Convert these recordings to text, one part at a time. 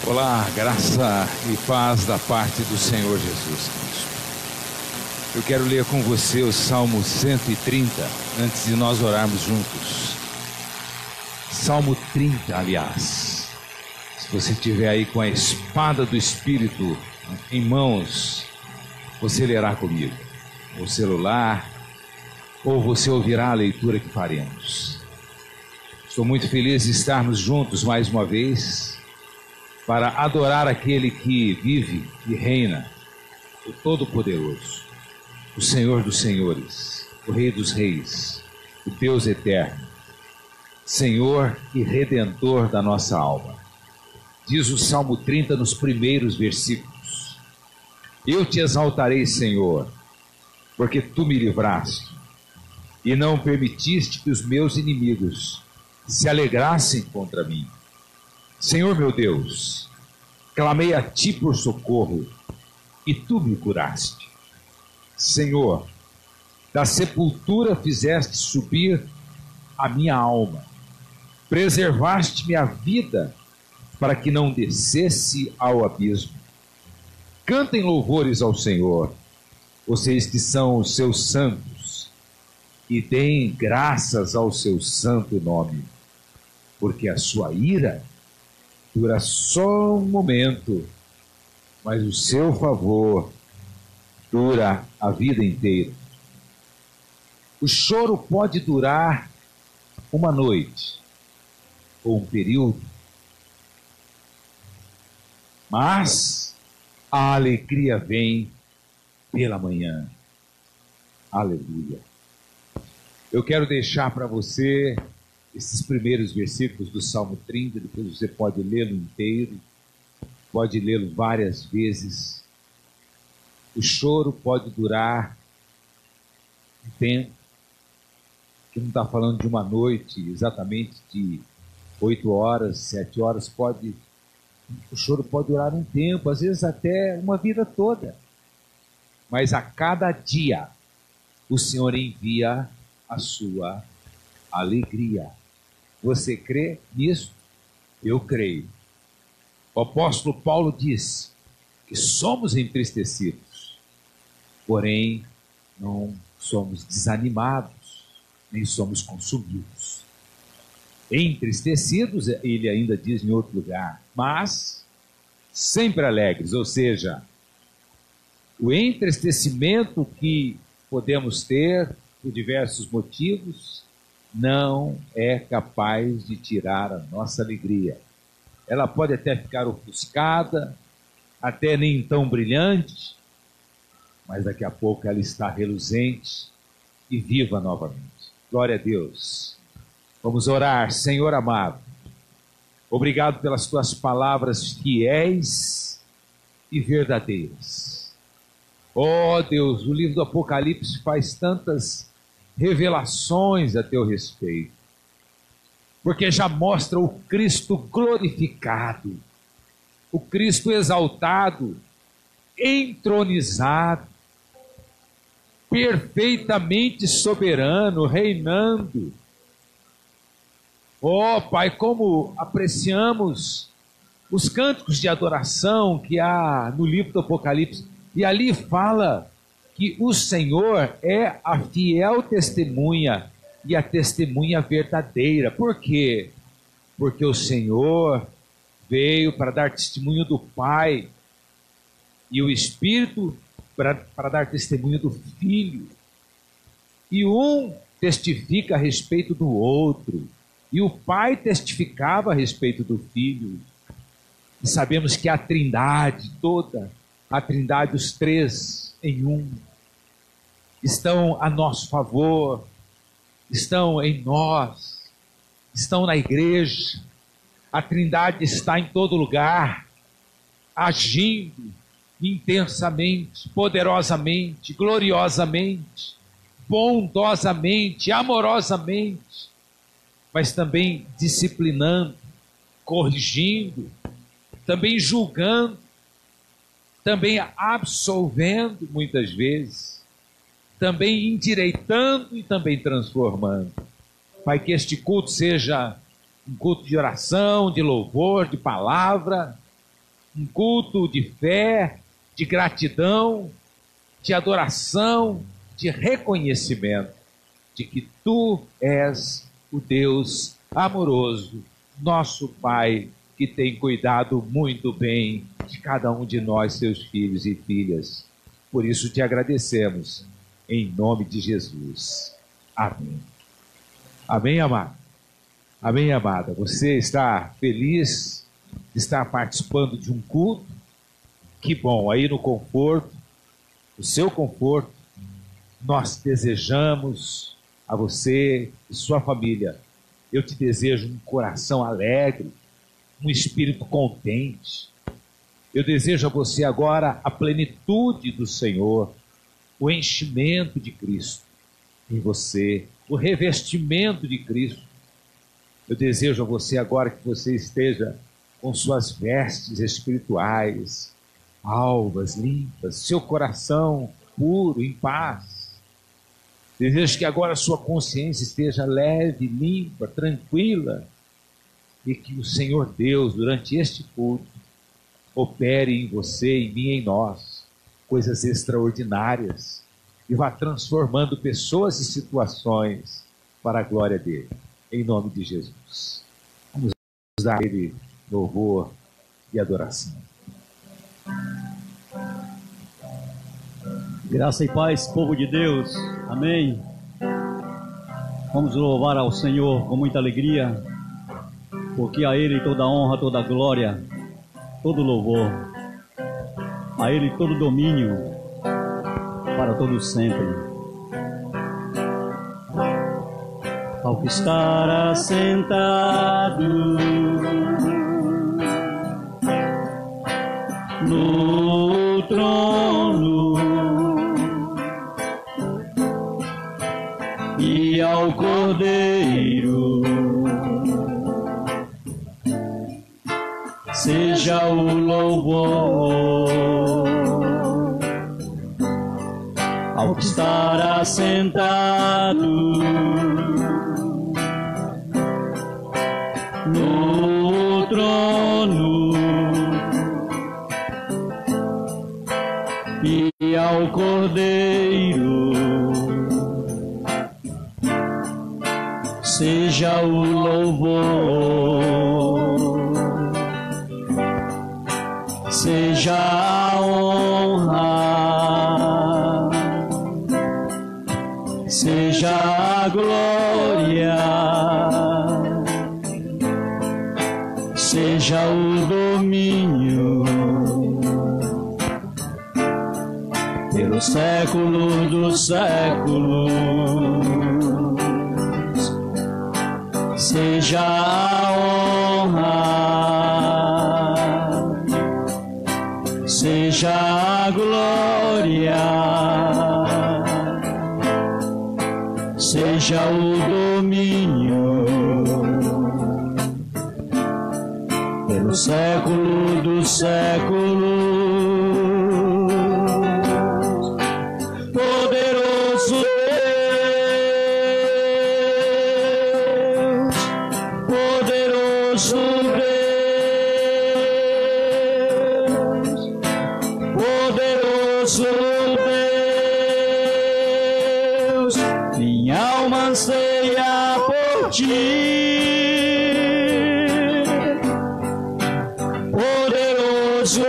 Olá, graça e paz da parte do Senhor Jesus Cristo. Eu quero ler com você o Salmo 130, antes de nós orarmos juntos. Salmo 30, aliás. Se você estiver aí com a espada do Espírito em mãos, você lerá comigo. O celular, ou você ouvirá a leitura que faremos. Estou muito feliz de estarmos juntos mais uma vez, para adorar aquele que vive e reina, o Todo-Poderoso, o Senhor dos Senhores, o Rei dos Reis, o Deus Eterno, Senhor e Redentor da nossa alma. Diz o Salmo 30 nos primeiros versículos: Eu te exaltarei, Senhor, porque tu me livraste, e não permitiste que os meus inimigos se alegrassem contra mim. Senhor meu Deus, clamei a ti por socorro, e tu me curaste. Senhor, da sepultura fizeste subir a minha alma, preservaste-me a vida, para que não descesse ao abismo. Cantem louvores ao Senhor, vocês que são os seus santos, e deem graças ao seu santo nome, porque a sua ira dura só um momento, mas o seu favor dura a vida inteira. O choro pode durar uma noite ou um período, mas a alegria vem pela manhã. Aleluia. Eu quero deixar para você esses primeiros versículos do Salmo 30, depois você pode lê-lo inteiro, pode lê-lo várias vezes. O choro pode durar um tempo, que não está falando de uma noite, exatamente de 8 horas, 7 horas, o choro pode durar um tempo, às vezes até uma vida toda. Mas a cada dia, o Senhor envia a sua alegria. Você crê nisso? Eu creio. O apóstolo Paulo diz que somos entristecidos, porém não somos desanimados, nem somos consumidos. Entristecidos, ele ainda diz em outro lugar, mas sempre alegres, ou seja, o entristecimento que podemos ter por diversos motivos não é capaz de tirar a nossa alegria. Ela pode até ficar ofuscada, até nem tão brilhante, mas daqui a pouco ela está reluzente e viva novamente. Glória a Deus. Vamos orar. Senhor amado, obrigado pelas tuas palavras fiéis e verdadeiras. Ó Deus, o livro do Apocalipse faz tantas revelações a teu respeito, porque já mostra o Cristo glorificado, o Cristo exaltado, entronizado, perfeitamente soberano, reinando. Ó Pai, como apreciamos os cânticos de adoração que há no livro do Apocalipse, e ali fala que o Senhor é a fiel testemunha e a testemunha verdadeira. Por quê? Porque o Senhor veio para dar testemunho do Pai e o Espírito para dar testemunho do Filho. E um testifica a respeito do outro, e o Pai testificava a respeito do Filho. E sabemos que a Trindade toda, a Trindade, os três em um, estão a nosso favor, estão em nós, estão na igreja. A Trindade está em todo lugar, agindo intensamente, poderosamente, gloriosamente, bondosamente, amorosamente, mas também disciplinando, corrigindo, também julgando, também absolvendo muitas vezes, também endireitando e também transformando. Pai, que este culto seja um culto de oração, de louvor, de palavra, um culto de fé, de gratidão, de adoração, de reconhecimento de que Tu és o Deus amoroso, nosso Pai, que tem cuidado muito bem de cada um de nós, seus filhos e filhas. Por isso te agradecemos, em nome de Jesus. Amém. Amém, amado? Amém, amada? Você está feliz de estar participando de um culto? Que bom, aí no conforto, no seu conforto, nós desejamos a você e sua família. Eu te desejo um coração alegre, um espírito contente. Eu desejo a você agora a plenitude do Senhor, o enchimento de Cristo em você, o revestimento de Cristo. Eu desejo a você agora que você esteja com suas vestes espirituais, alvas, limpas, seu coração puro, em paz. Desejo que agora a sua consciência esteja leve, limpa, tranquila, e que o Senhor Deus, durante este culto, opere em você, em mim, em nós, coisas extraordinárias, e vá transformando pessoas e situações para a glória dele, em nome de Jesus. Vamos dar a ele louvor e adoração. Graça e paz, povo de Deus, amém. Vamos louvar ao Senhor com muita alegria, porque a Ele toda honra, toda glória, todo louvor, a Ele todo domínio, para todo sempre. Ao que estar assentado no trono e ao Cordeiro seja o louvor. Ao que estar assentado no trono e ao Cordeiro seja o louvor, seja a honra, seja a glória, seja o domínio pelos séculos dos séculos. Seja a honra, seja a glória, seja o domínio pelo século dos séculos. Poderoso Deus, minha alma anseia por ti. Poderoso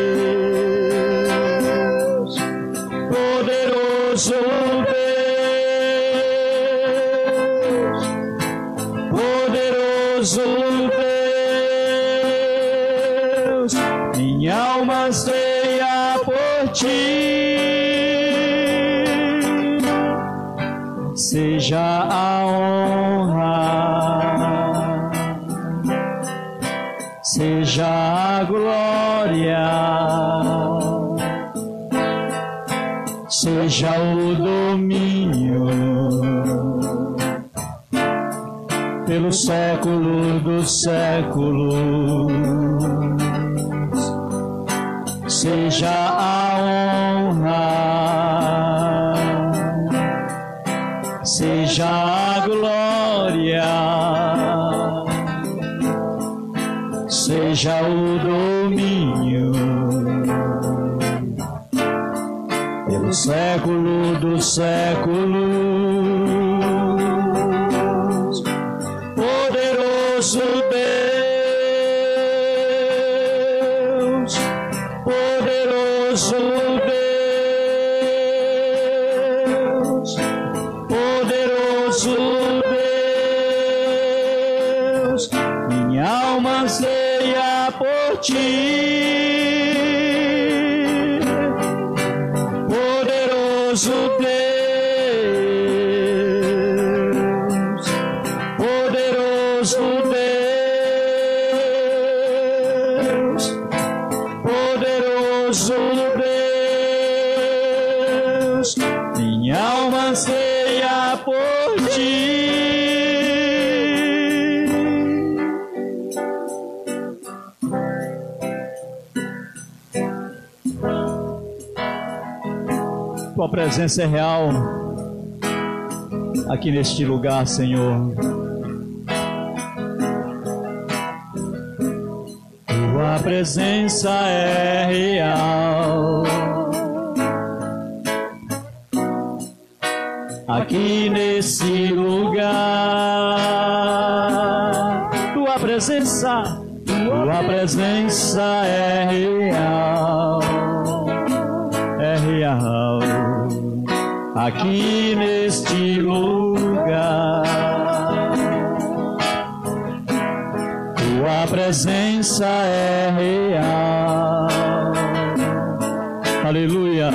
Deus, poderoso Deus, poderoso Deus, minha alma anseia por ti. Seja a honra, seja a glória, seja o domínio pelo século dos séculos. Seja a honra, seja a glória, seja o domínio pelo século dos séculos. Poderoso Deus, poderoso Deus, poderoso Deus, minha alma anseia por ti. Poderoso Deus, poderoso Deus, poderoso Deus, minha alma anseia por ti. Tua presença é real aqui neste lugar, Senhor. Tua presença é real aqui nesse lugar. Tua presença é real, é real aqui neste lugar. Tua presença é real, aleluia,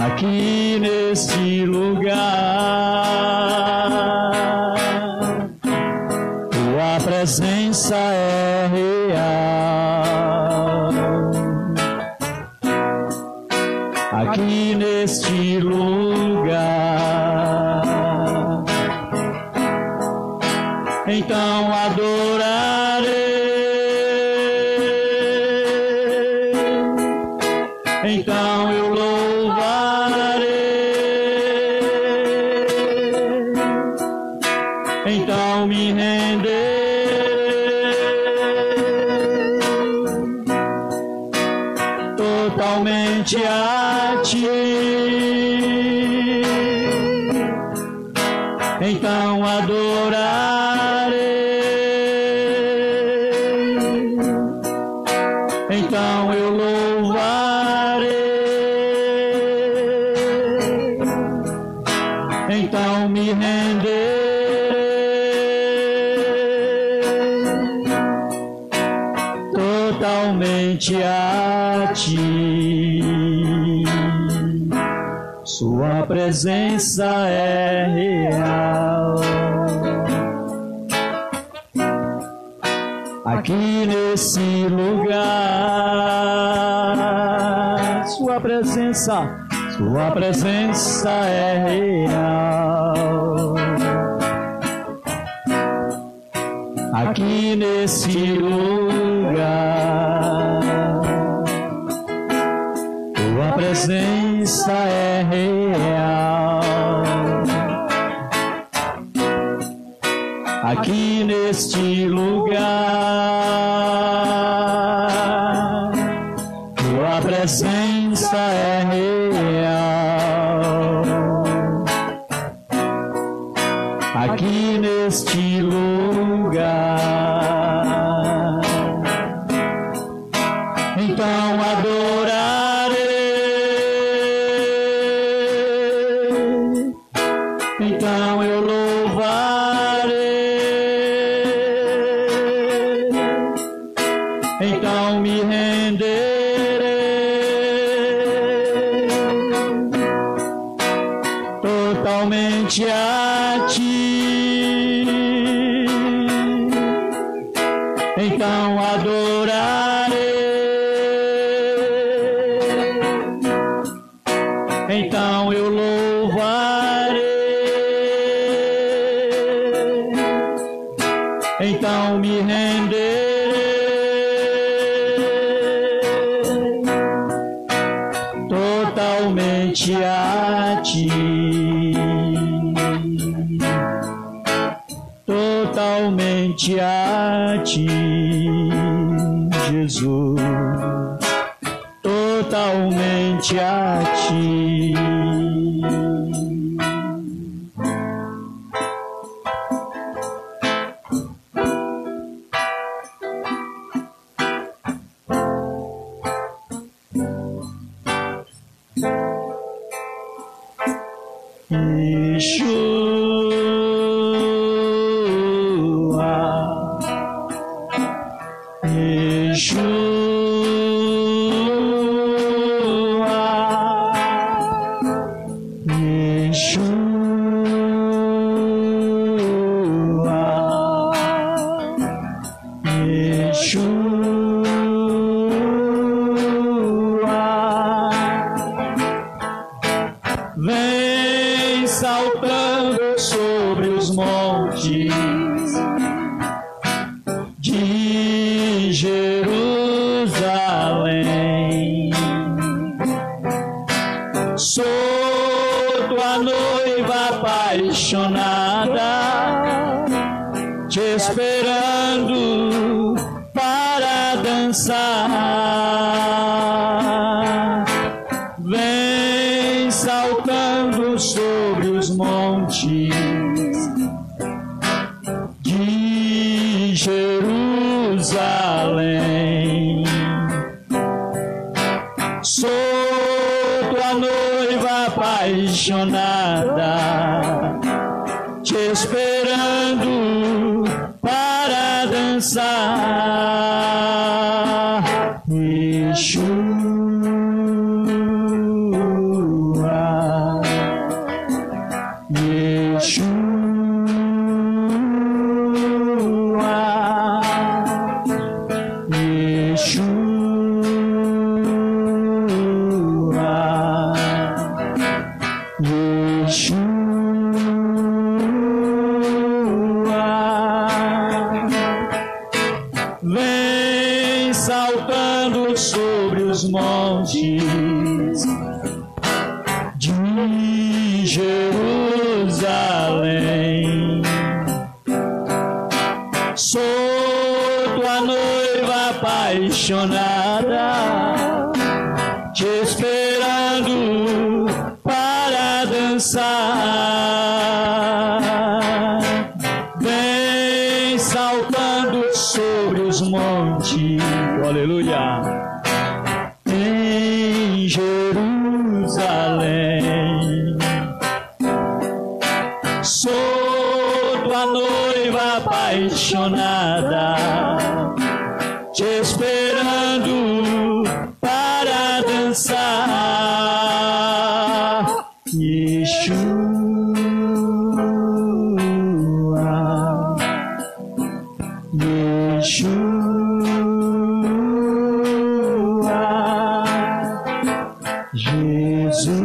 aqui neste lugar. Tua presença é real aqui neste lugar. Então adorarei, então eu louvarei, então me renderei totalmente a ti. Então adorarei, então eu louvarei, então me renderei totalmente a ti. Sua presença é real aqui nesse lugar. Sua presença é real aqui nesse lugar. Tua presença é real aqui neste lugar. Tua presença é real aqui neste lugar. Então adorarei, então eu louvarei, então me renderei totalmente a ti. Então adorarei, então eu louvarei, então me renderei totalmente a ti. Totalmente a ti, Jesus. Jesus, totalmente a Ti. Vem saltando sobre os montes de Jerusalém. Sou tua noiva apaixonada, te esperando para dançar. Vem saltando sobre os montes de Jerusalém. Sou tua noiva apaixonada, te esperando para dançar. Yeshua, vem saltando sobre os montes de Jerusalém. Sou tua noiva apaixonada, te esperando para dançar. Vem saltando sobre os montes, aleluia, em Jerusalém. Sou tua noiva apaixonada, te esperando para dançar. Yeshua, Jesus,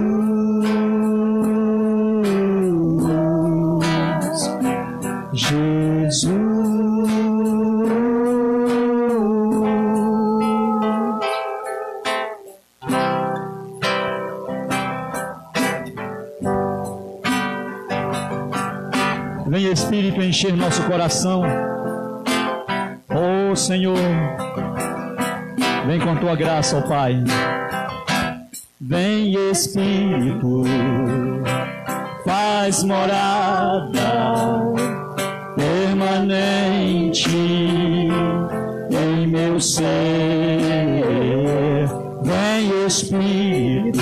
Jesus. Vem Espírito encher nosso coração. Oh Senhor, vem com tua graça, ó Pai. Vem Espírito, faz morada permanente em meu ser. Vem Espírito,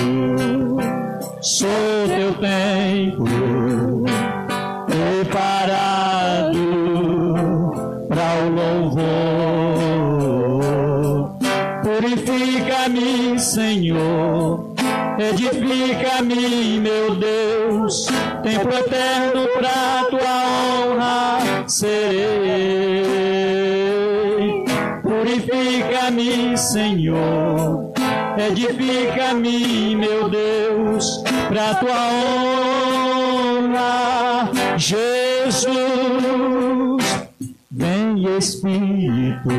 sou teu templo preparado para o louvor. Purifica-me, Senhor, edifica-me, meu Deus, templo eterno pra tua honra serei. Purifica-me, Senhor, edifica-me, meu Deus, pra tua honra. Jesus, vem Espírito,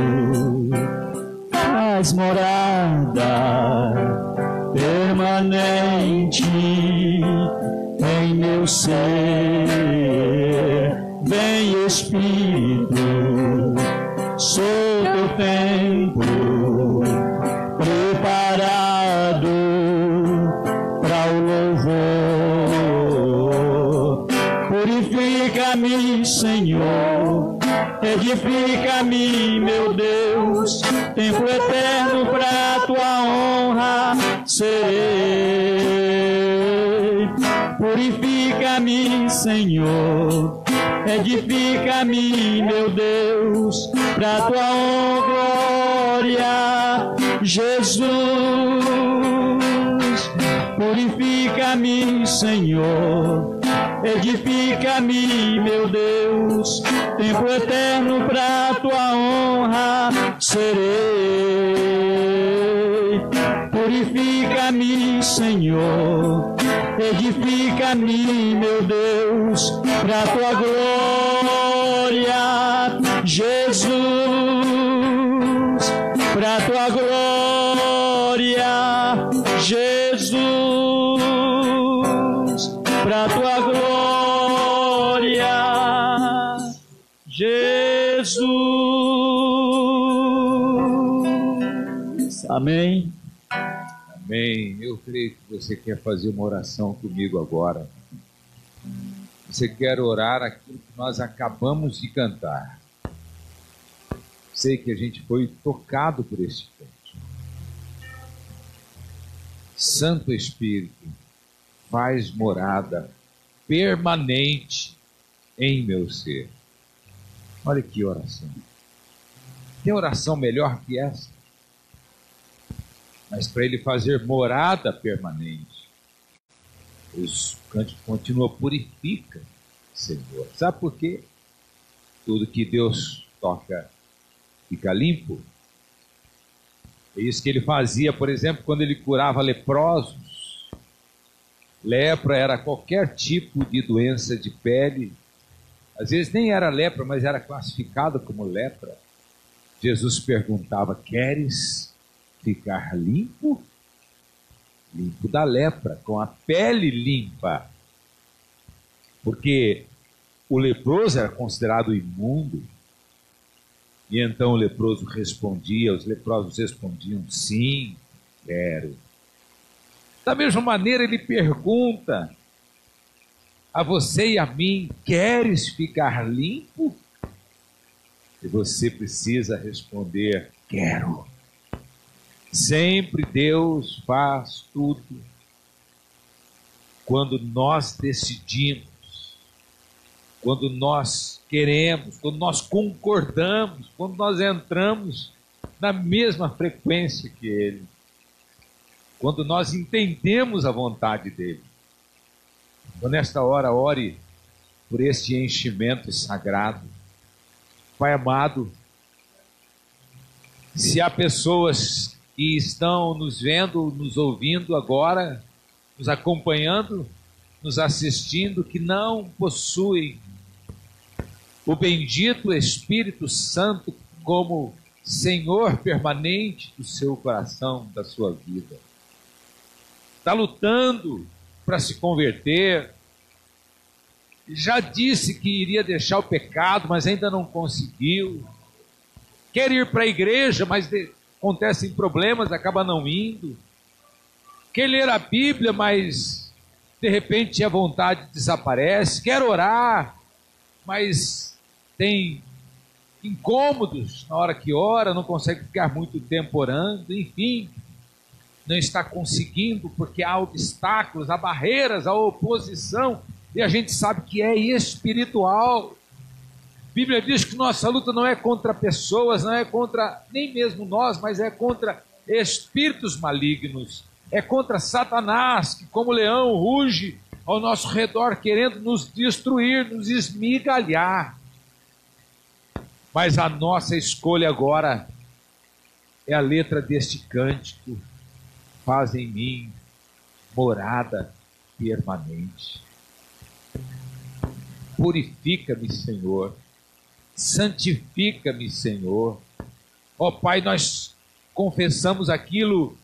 faz morada permanente em meu ser. Vem Espírito, sou teu templo Senhor. Edifica-me, meu Deus, templo eterno pra tua honra serei. Purifica-me, Senhor. Edifica-me, meu Deus, pra tua honra, glória, Jesus. Purifica-me, Senhor. Edifica-me, meu Deus, templo eterno pra tua honra serei. Purifica-me, Senhor. Edifica-me, meu Deus, pra tua glória, Jesus, pra tua glória, Jesus, pra tua glória, Jesus. Amém. Amém. Eu creio que você quer fazer uma oração comigo agora. Você quer orar aquilo que nós acabamos de cantar. Sei que a gente foi tocado por esse canto. Santo Espírito, faz morada permanente em meu ser. Olha que oração. Tem oração melhor que essa? Mas para ele fazer morada permanente, o cântico continua: purifica, Senhor. Sabe por quê? Tudo que Deus toca fica limpo. É isso que ele fazia, por exemplo, quando ele curava leprosos. Lepra era qualquer tipo de doença de pele. Às vezes nem era lepra, mas era classificado como lepra. Jesus perguntava: queres ficar limpo? Limpo da lepra, com a pele limpa. Porque o leproso era considerado imundo. E então o leproso respondia, os leprosos respondiam: sim, quero. Da mesma maneira ele pergunta a você e a mim: queres ficar limpo? E você precisa responder: quero. Sempre Deus faz tudo quando nós decidimos, quando nós queremos, quando nós concordamos, quando nós entramos na mesma frequência que Ele, quando nós entendemos a vontade dEle. Então, nesta hora, ore por este enchimento sagrado. Pai amado, se há pessoas que estão nos vendo, nos ouvindo agora, nos acompanhando, nos assistindo, que não possuem o bendito Espírito Santo como Senhor permanente do seu coração, da sua vida. Está lutando para se converter, já disse que iria deixar o pecado, mas ainda não conseguiu. Quer ir para a igreja, mas acontecem problemas, acaba não indo. Quer ler a Bíblia, mas de repente a vontade desaparece. Quer orar, mas tem incômodos na hora que ora, não consegue ficar muito tempo orando, enfim, não está conseguindo porque há obstáculos, há barreiras, há oposição, e a gente sabe que é espiritual. A Bíblia diz que nossa luta não é contra pessoas, não é contra nem mesmo nós, mas é contra espíritos malignos, é contra Satanás, que como leão ruge ao nosso redor, querendo nos destruir, nos esmigalhar. Mas a nossa escolha agora é a letra deste cântico: faz em mim morada permanente. Purifica-me, Senhor. Santifica-me, Senhor. Ó Pai, nós confessamos aquilo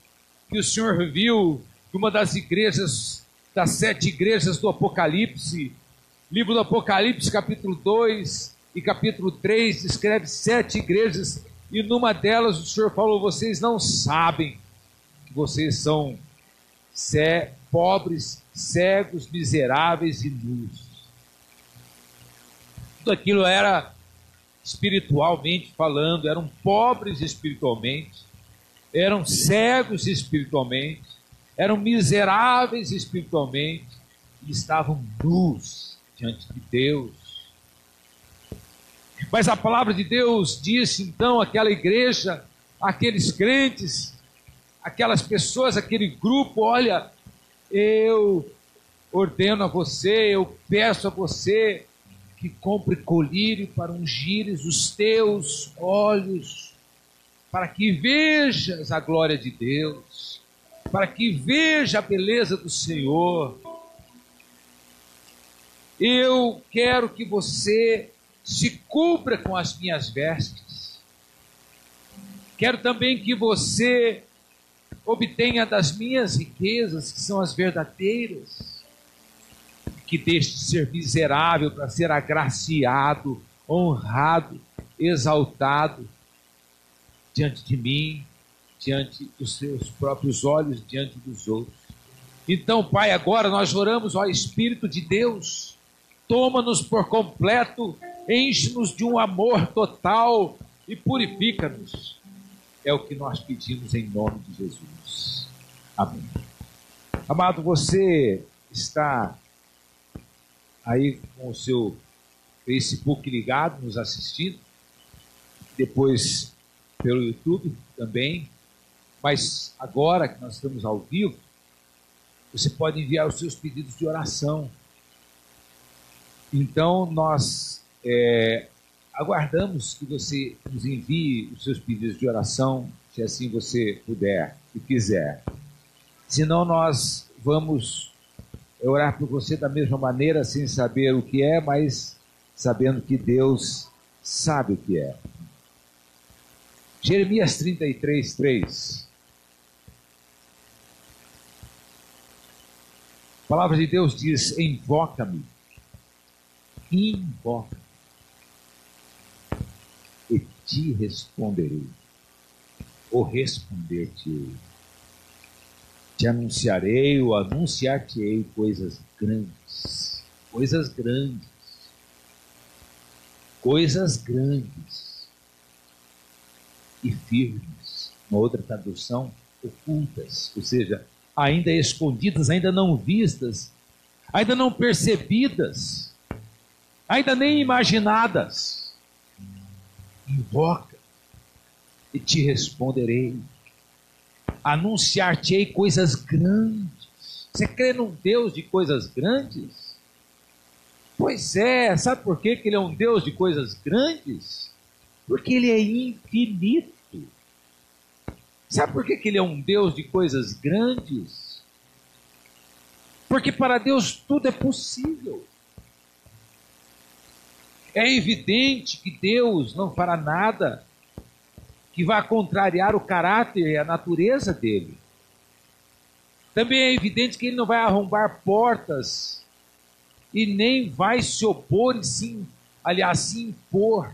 que o Senhor viu numa das igrejas, das 7 igrejas do Apocalipse. Livro do Apocalipse, capítulo 2 e capítulo 3, descreve 7 igrejas, e numa delas o Senhor falou: vocês não sabem que vocês são pobres, cegos, miseráveis e nus. Tudo aquilo era, espiritualmente falando, eram pobres espiritualmente, eram cegos espiritualmente, eram miseráveis espiritualmente, e estavam nus diante de Deus. Mas a palavra de Deus disse então àquela igreja, àqueles crentes, aquelas pessoas, aquele grupo: olha, eu ordeno a você, eu peço a você que compre colírio para ungires os teus olhos, para que vejas a glória de Deus, para que veja a beleza do Senhor. Eu quero que você se cubra com as minhas vestes. Quero também que você obtenha das minhas riquezas, que são as verdadeiras, que deixe de ser miserável para ser agraciado, honrado, exaltado diante de mim, diante dos seus próprios olhos, diante dos outros. Então, Pai, agora nós oramos ao Espírito de Deus, toma-nos por completo, enche-nos de um amor total e purifica-nos. É o que nós pedimos em nome de Jesus. Amém. Amado, você está aí com o seu Facebook ligado, nos assistindo, depois pelo YouTube também, mas agora que nós estamos ao vivo, você pode enviar os seus pedidos de oração. Então nós aguardamos que você nos envie os seus pedidos de oração, se assim você puder e quiser. Senão nós vamos orar por você da mesma maneira, sem saber o que é, mas sabendo que Deus sabe o que é. Jeremias 33:3. A palavra de Deus diz: invoca-me, invoca-me, e te responderei, ou responder-te-ei. Te anunciarei ou anunciar-te-ei coisas grandes, coisas grandes, coisas grandes e firmes. Uma outra tradução, ocultas, ou seja, ainda escondidas, ainda não vistas, ainda não percebidas, ainda nem imaginadas. Invoca e te responderei. Anunciar-te-ei coisas grandes. Você crê num Deus de coisas grandes? Pois é, sabe por que Ele é um Deus de coisas grandes? Porque Ele é infinito. Sabe por que Ele é um Deus de coisas grandes? Porque para Deus tudo é possível. É evidente que Deus não fará nada que vá contrariar o caráter e a natureza dele. Também é evidente que ele não vai arrombar portas e nem vai se opor e se impor.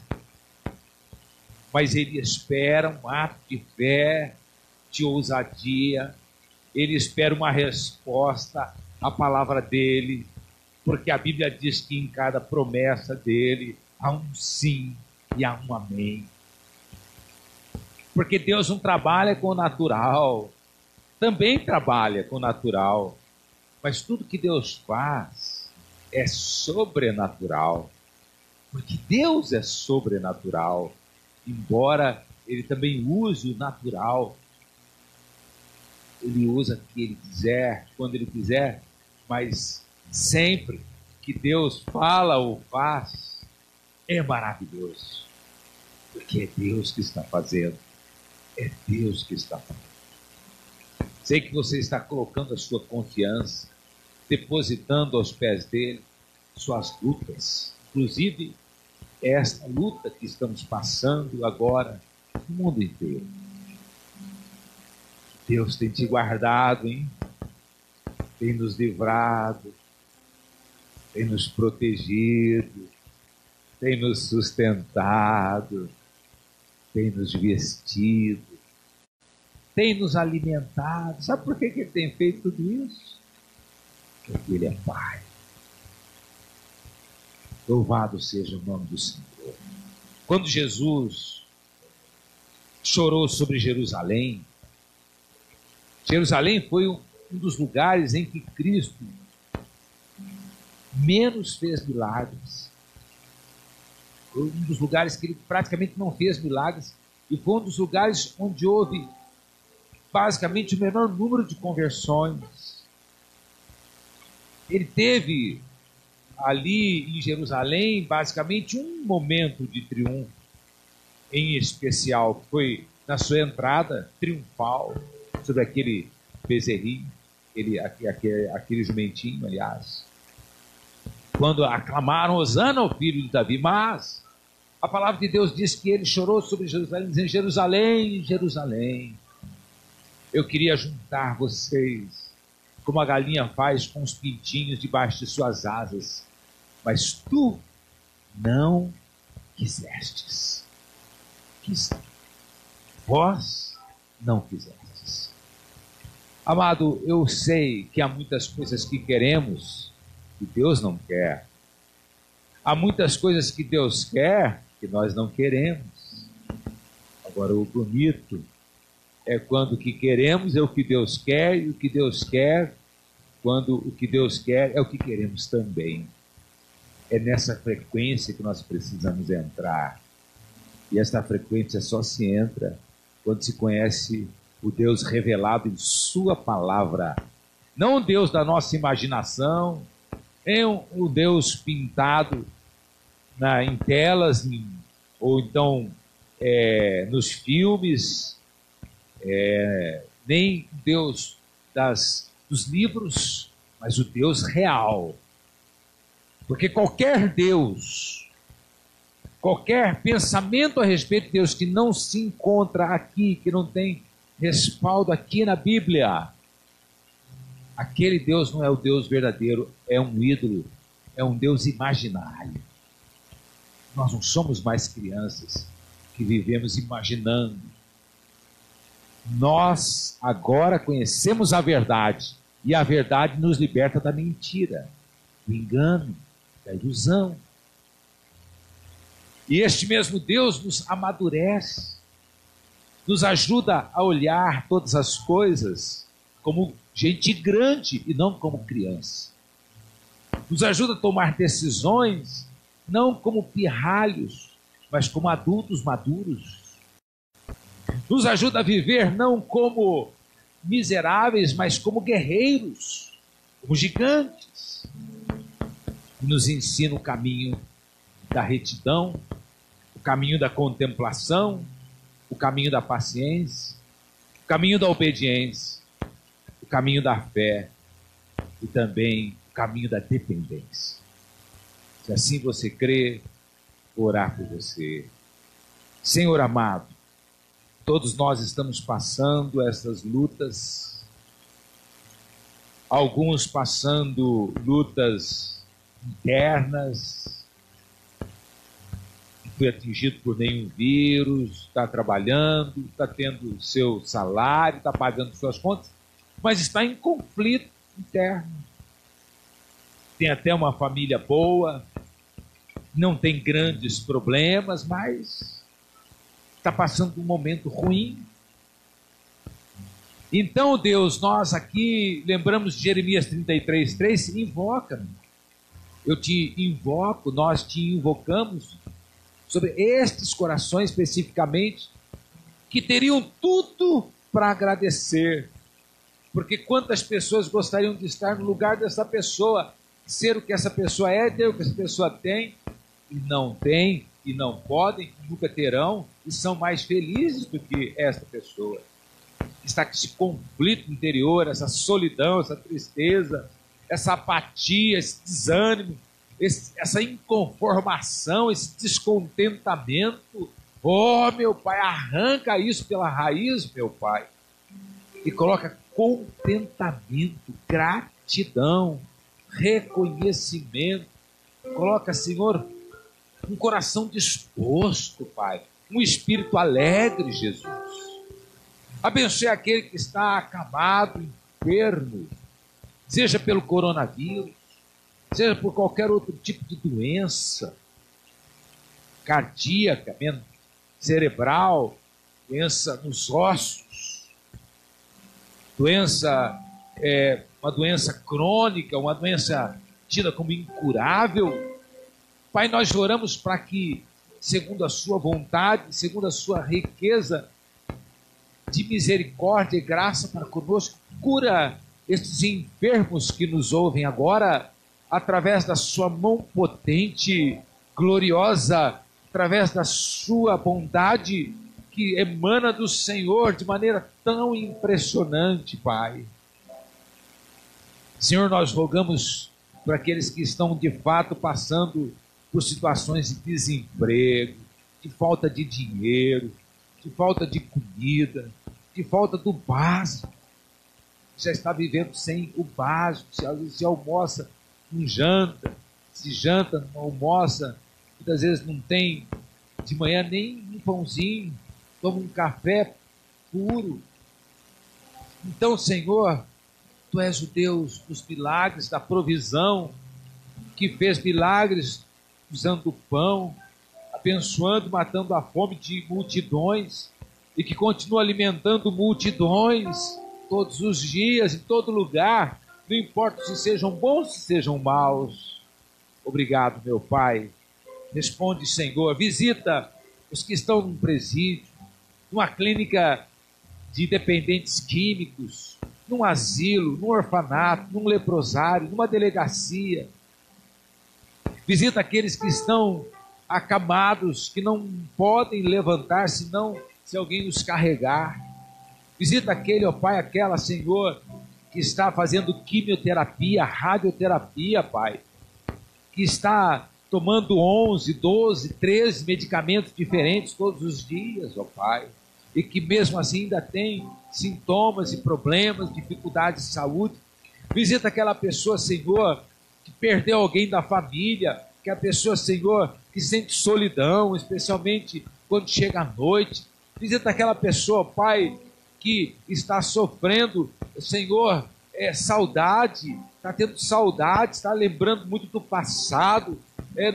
Mas ele espera um ato de fé, de ousadia, ele espera uma resposta à palavra dele, porque a Bíblia diz que em cada promessa dele há um sim e há um amém. Porque Deus não trabalha com o natural, também trabalha com o natural, mas tudo que Deus faz é sobrenatural, porque Deus é sobrenatural, embora Ele também use o natural. Ele usa o que Ele quiser, quando Ele quiser, mas sempre que Deus fala ou faz, é maravilhoso, porque é Deus que está fazendo. É Deus que está fazendo. Sei que você está colocando a sua confiança, depositando aos pés dele suas lutas, inclusive esta luta que estamos passando agora no mundo inteiro. Deus tem te guardado, hein? Tem nos livrado, tem nos protegido, tem nos sustentado, tem nos vestido, tem nos alimentado. Sabe por que Ele tem feito tudo isso? Porque Ele é Pai. Louvado seja o nome do Senhor. Quando Jesus chorou sobre Jerusalém, Jerusalém foi um dos lugares em que Cristo menos fez milagres. Foi um dos lugares que ele praticamente não fez milagres, e foi um dos lugares onde houve basicamente o menor número de conversões. Ele teve ali em Jerusalém basicamente um momento de triunfo em especial, que foi na sua entrada triunfal sobre aquele bezerrinho, aquele jumentinho, aliás, quando aclamaram Hosana ao filho de Davi. Mas a palavra de Deus diz que ele chorou sobre Jerusalém, dizendo: Jerusalém, Jerusalém, eu queria juntar vocês, como a galinha faz com os pintinhos debaixo de suas asas, mas tu não quisestes. Vós não quisestes. Amado, eu sei que há muitas coisas que queremos que Deus não quer. Há muitas coisas que Deus quer que nós não queremos. Agora, o bonito é quando o que queremos é o que Deus quer, e o que Deus quer, quando o que Deus quer é o que queremos também. É nessa frequência que nós precisamos entrar. E esta frequência só se entra quando se conhece o Deus revelado em sua palavra. Não o Deus da nossa imaginação, é um Deus pintado em telas, ou então nos filmes, nem o Deus dos livros, mas o Deus real. Porque qualquer Deus, qualquer pensamento a respeito de Deus que não se encontra aqui, que não tem respaldo aqui na Bíblia, aquele Deus não é o Deus verdadeiro, é um ídolo, é um Deus imaginário. Nós não somos mais crianças que vivemos imaginando. Nós agora conhecemos a verdade, e a verdade nos liberta da mentira, do engano, da ilusão. E este mesmo Deus nos amadurece, nos ajuda a olhar todas as coisas como gente grande e não como criança. Nos ajuda a tomar decisões não como pirralhos, mas como adultos maduros. Nos ajuda a viver não como miseráveis, mas como guerreiros, como gigantes. E nos ensina o caminho da retidão, o caminho da contemplação, o caminho da paciência, o caminho da obediência, o caminho da fé e também o caminho da dependência. Se assim você crê, vou orar por você. Senhor amado, todos nós estamos passando essas lutas, alguns passando lutas internas, não foi atingido por nenhum vírus, está trabalhando, está tendo seu salário, está pagando suas contas, mas está em conflito interno. Tem até uma família boa, não tem grandes problemas, mas está passando um momento ruim. Então, Deus, nós aqui lembramos de Jeremias 33:3, invoca-me. Eu te invoco, nós te invocamos sobre estes corações especificamente, que teriam tudo para agradecer. Porque quantas pessoas gostariam de estar no lugar dessa pessoa, ser o que essa pessoa é, ter o que essa pessoa tem, e não tem, e não podem, nunca terão, e são mais felizes do que essa pessoa. Está com esse conflito interior, essa solidão, essa tristeza, essa apatia, esse desânimo, essa inconformação, esse descontentamento. Oh, meu Pai, arranca isso pela raiz, meu Pai, e coloca contentamento, gratidão, reconhecimento. Coloca, Senhor, um coração disposto, Pai, um espírito alegre, Jesus. Abençoe aquele que está acamado, enfermo, seja pelo coronavírus, seja por qualquer outro tipo de doença cardíaca, cerebral, doença nos ossos, uma doença crônica, uma doença tida como incurável. Pai, nós oramos para que, segundo a sua vontade, segundo a sua riqueza de misericórdia e graça para conosco, cura estes enfermos que nos ouvem agora, através da sua mão potente, gloriosa, através da sua bondade que emana do Senhor de maneira tão impressionante, Pai. Senhor, nós rogamos para aqueles que estão de fato passando por situações de desemprego, de falta de dinheiro, de falta de comida, de falta do básico. Já está vivendo sem o básico, se almoça, não janta, se janta, não almoça, muitas vezes não tem de manhã nem um pãozinho, toma um café puro. Então, Senhor, Tu és o Deus dos milagres, da provisão, que fez milagres usando o pão, abençoando, matando a fome de multidões, e que continua alimentando multidões todos os dias, em todo lugar, não importa se sejam bons, se sejam maus. Obrigado, meu Pai. Responde, Senhor. Visita os que estão num presídio, numa clínica de dependentes químicos, num asilo, num orfanato, num leprosário, numa delegacia. Visita aqueles que estão acamados, que não podem levantar senão se alguém os carregar. Visita aquele, ó Pai, aquela, Senhor, que está fazendo quimioterapia, radioterapia, Pai, que está tomando 11, 12, 13 medicamentos diferentes todos os dias, ó Pai, e que mesmo assim ainda tem sintomas e problemas, dificuldades de saúde. Visita aquela pessoa, Senhor, que perdeu alguém da família, que é a pessoa, Senhor, que sente solidão, especialmente quando chega a noite. Visita aquela pessoa, Pai, que está sofrendo, Senhor, saudade, está tendo saudade, está lembrando muito do passado,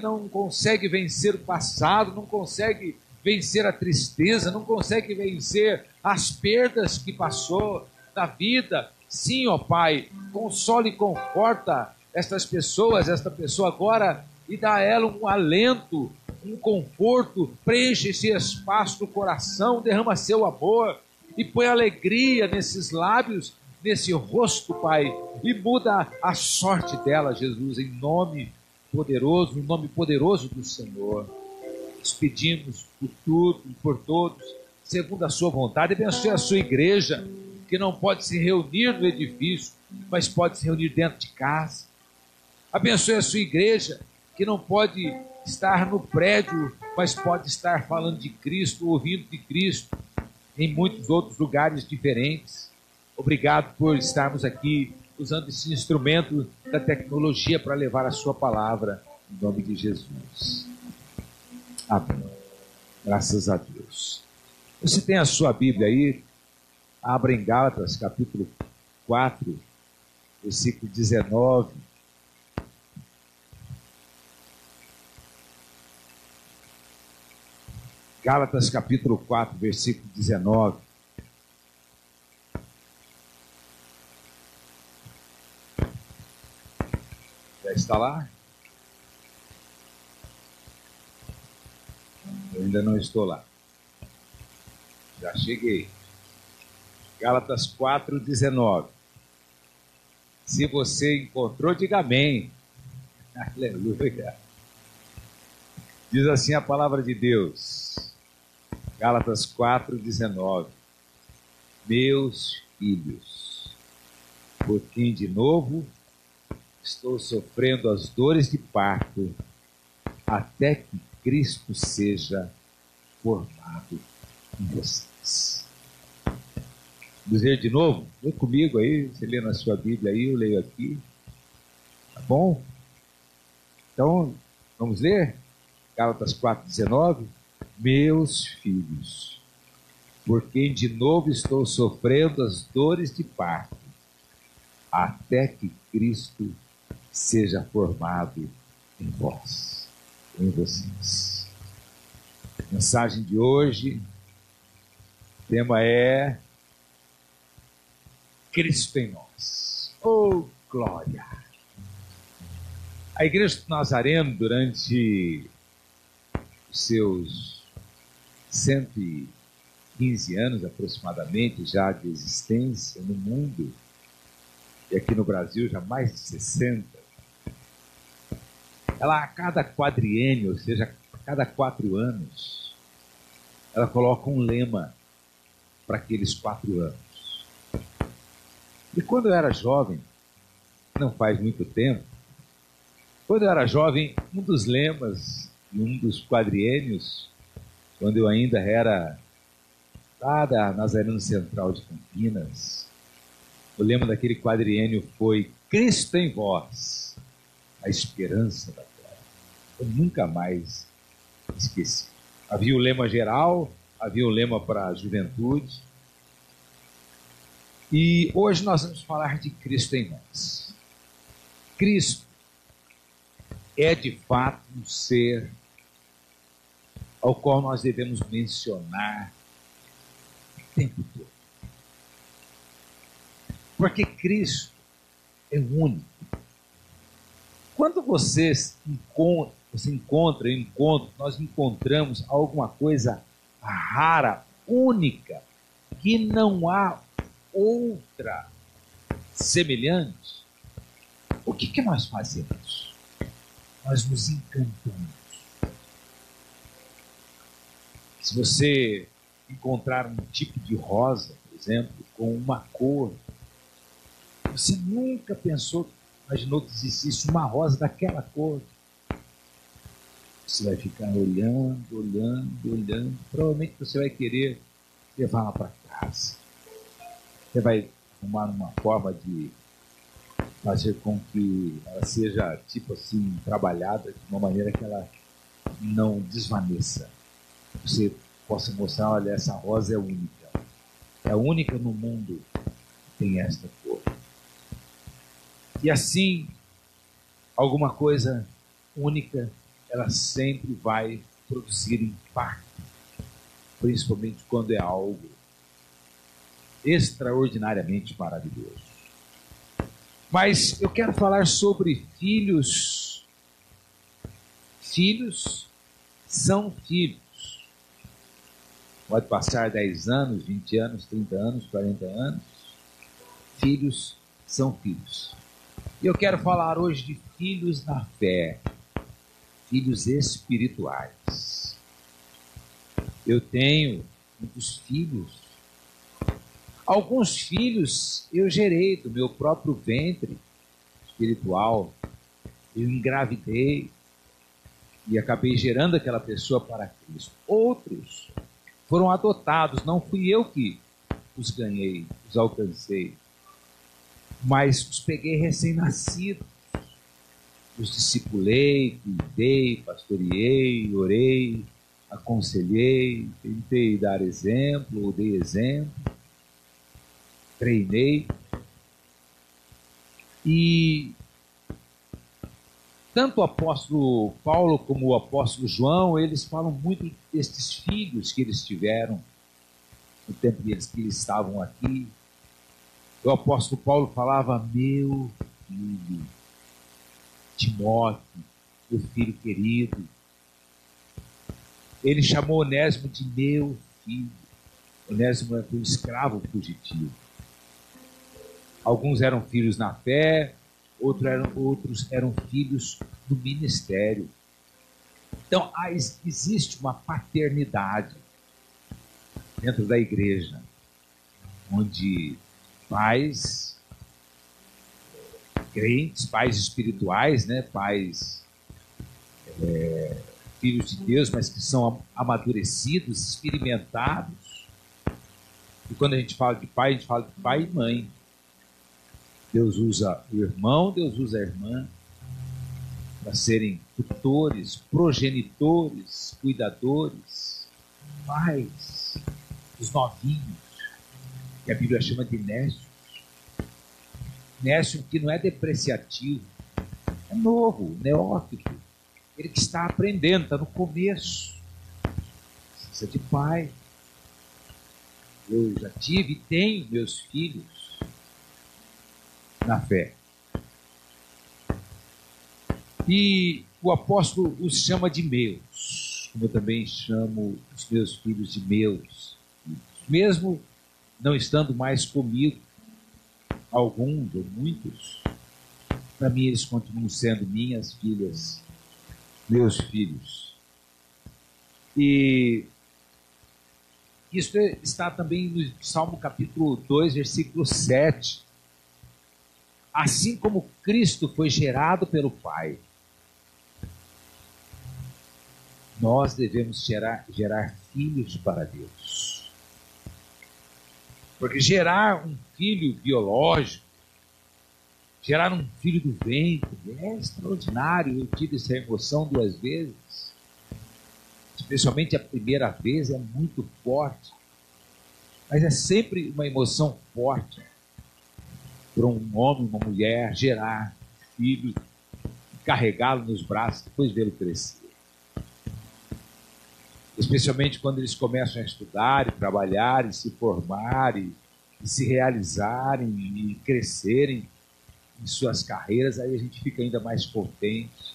não consegue vencer o passado, não consegue vencer a tristeza, não consegue vencer as perdas que passou na vida. Sim, ó Pai, consola e conforta estas pessoas, esta pessoa agora, e dá a ela um alento, um conforto, preenche esse espaço do coração, derrama seu amor e põe alegria nesses lábios, nesse rosto, Pai, e muda a sorte dela, Jesus, em nome poderoso, no nome poderoso do Senhor. Nos pedimos por tudo e por todos, segundo a sua vontade. Abençoe a sua igreja, que não pode se reunir no edifício, mas pode se reunir dentro de casa. Abençoe a sua igreja, que não pode estar no prédio, mas pode estar falando de Cristo, ouvindo de Cristo, em muitos outros lugares diferentes. Obrigado por estarmos aqui usando esse instrumento da tecnologia para levar a sua palavra, em nome de Jesus. Amém. Graças a Deus. Você tem a sua Bíblia aí? Abra em Gálatas, capítulo 4, versículo 19. Gálatas capítulo 4, versículo 19. Já está lá? Eu ainda não estou lá. Já cheguei. Gálatas 4, 19. Se você encontrou, diga amém. Aleluia. Diz assim a palavra de Deus. Gálatas 4, 19. Meus filhos, por quem de novo estou sofrendo as dores de parto, até que Cristo seja formado em vocês. Vamos ler de novo? Vem comigo aí, você lê na sua Bíblia aí, eu leio aqui. Tá bom? Então, vamos ler? Gálatas 4, 19. Meus filhos, por quem de novo estou sofrendo as dores de parto, até que Cristo seja formado em vós, em vocês. A mensagem de hoje, o tema é Cristo em nós. Oh, glória! A Igreja do Nazareno, durante os seus 115 anos aproximadamente já de existência no mundo, e aqui no Brasil já mais de 60, ela a cada quadriênio, ou seja, a cada 4 anos, ela coloca um lema para aqueles 4 anos. E quando eu era jovem, não faz muito tempo, quando eu era jovem, um dos lemas e um dos quadriênios, quando eu ainda era lá da Nazareno Central de Campinas, o lema daquele quadriênio foi Cristo em vós, a esperança da glória. Eu nunca mais esqueci. Havia o lema geral, havia o lema para a juventude. E hoje nós vamos falar de Cristo em nós. Cristo é de fato um ser ao qual nós devemos mencionar o tempo todo. Porque Cristo é único. Quando nós encontramos alguma coisa rara, única, que não há outra semelhante, o que nós fazemos? Nós nos encantamos. Se você encontrar um tipo de rosa, por exemplo, com uma cor, você nunca imaginou que existisse uma rosa daquela cor. Você vai ficar olhando. Provavelmente você vai querer levá-la para casa. Você vai arrumar uma forma de fazer com que ela seja, tipo assim, trabalhada de uma maneira que ela não desvaneça. Você possa mostrar, olha, essa rosa é única. É a única no mundo que tem esta cor. E assim, alguma coisa única, ela sempre vai produzir impacto, principalmente quando é algo extraordinariamente maravilhoso. Mas eu quero falar sobre filhos. Filhos são filhos. Pode passar 10 anos, 20 anos, 30 anos, 40 anos. Filhos são filhos. E eu quero falar hoje de filhos na fé, filhos espirituais. Eu tenho muitos filhos. Alguns filhos eu gerei do meu próprio ventre espiritual. Eu engravidei e acabei gerando aquela pessoa para Cristo. Outros foram adotados, não fui eu que os ganhei, os alcancei, mas os peguei recém-nascidos, os discipulei, cuidei, pastoreei, orei, aconselhei, tentei dar exemplo, dei exemplo, treinei. E tanto o apóstolo Paulo como o apóstolo João, eles falam muito destes filhos que eles tiveram no tempo que eles estavam aqui. O apóstolo Paulo falava, meu filho, Timóteo, meu filho querido. Ele chamou Onésimo de meu filho. Onésimo era um escravo fugitivo. Alguns eram filhos na fé, outros eram filhos do ministério. Então, existe uma paternidade dentro da igreja, onde pais crentes, pais espirituais, né? Pais filhos de Deus, mas que são amadurecidos, experimentados. E quando a gente fala de pai, a gente fala de pai e mãe. Deus usa o irmão, Deus usa a irmã para serem tutores, progenitores, cuidadores, pais, os novinhos, que a Bíblia chama de nécios. Nécio que não é depreciativo, É novo, neófito. Ele que está aprendendo, está no começo. Precisa de pai. Eu já tive e tenho meus filhos na fé. E o apóstolo os chama de meus, como eu também chamo os meus filhos de meus. Mesmo não estando mais comigo, alguns ou muitos, para mim eles continuam sendo minhas filhas, meus filhos. E isso está também no Salmo capítulo 2, versículo 7. Assim como Cristo foi gerado pelo Pai, nós devemos gerar filhos para Deus. Porque gerar um filho biológico, gerar um filho do ventre, é extraordinário. Eu tive essa emoção 2 vezes. Especialmente a primeira vez é muito forte. Mas é sempre uma emoção forte para um homem, uma mulher, gerar filho, carregá-lo nos braços, depois vê-lo crescer. Especialmente quando eles começam a estudar, e trabalhar, e se formar, e se realizarem, e crescerem em suas carreiras, aí a gente fica ainda mais contente.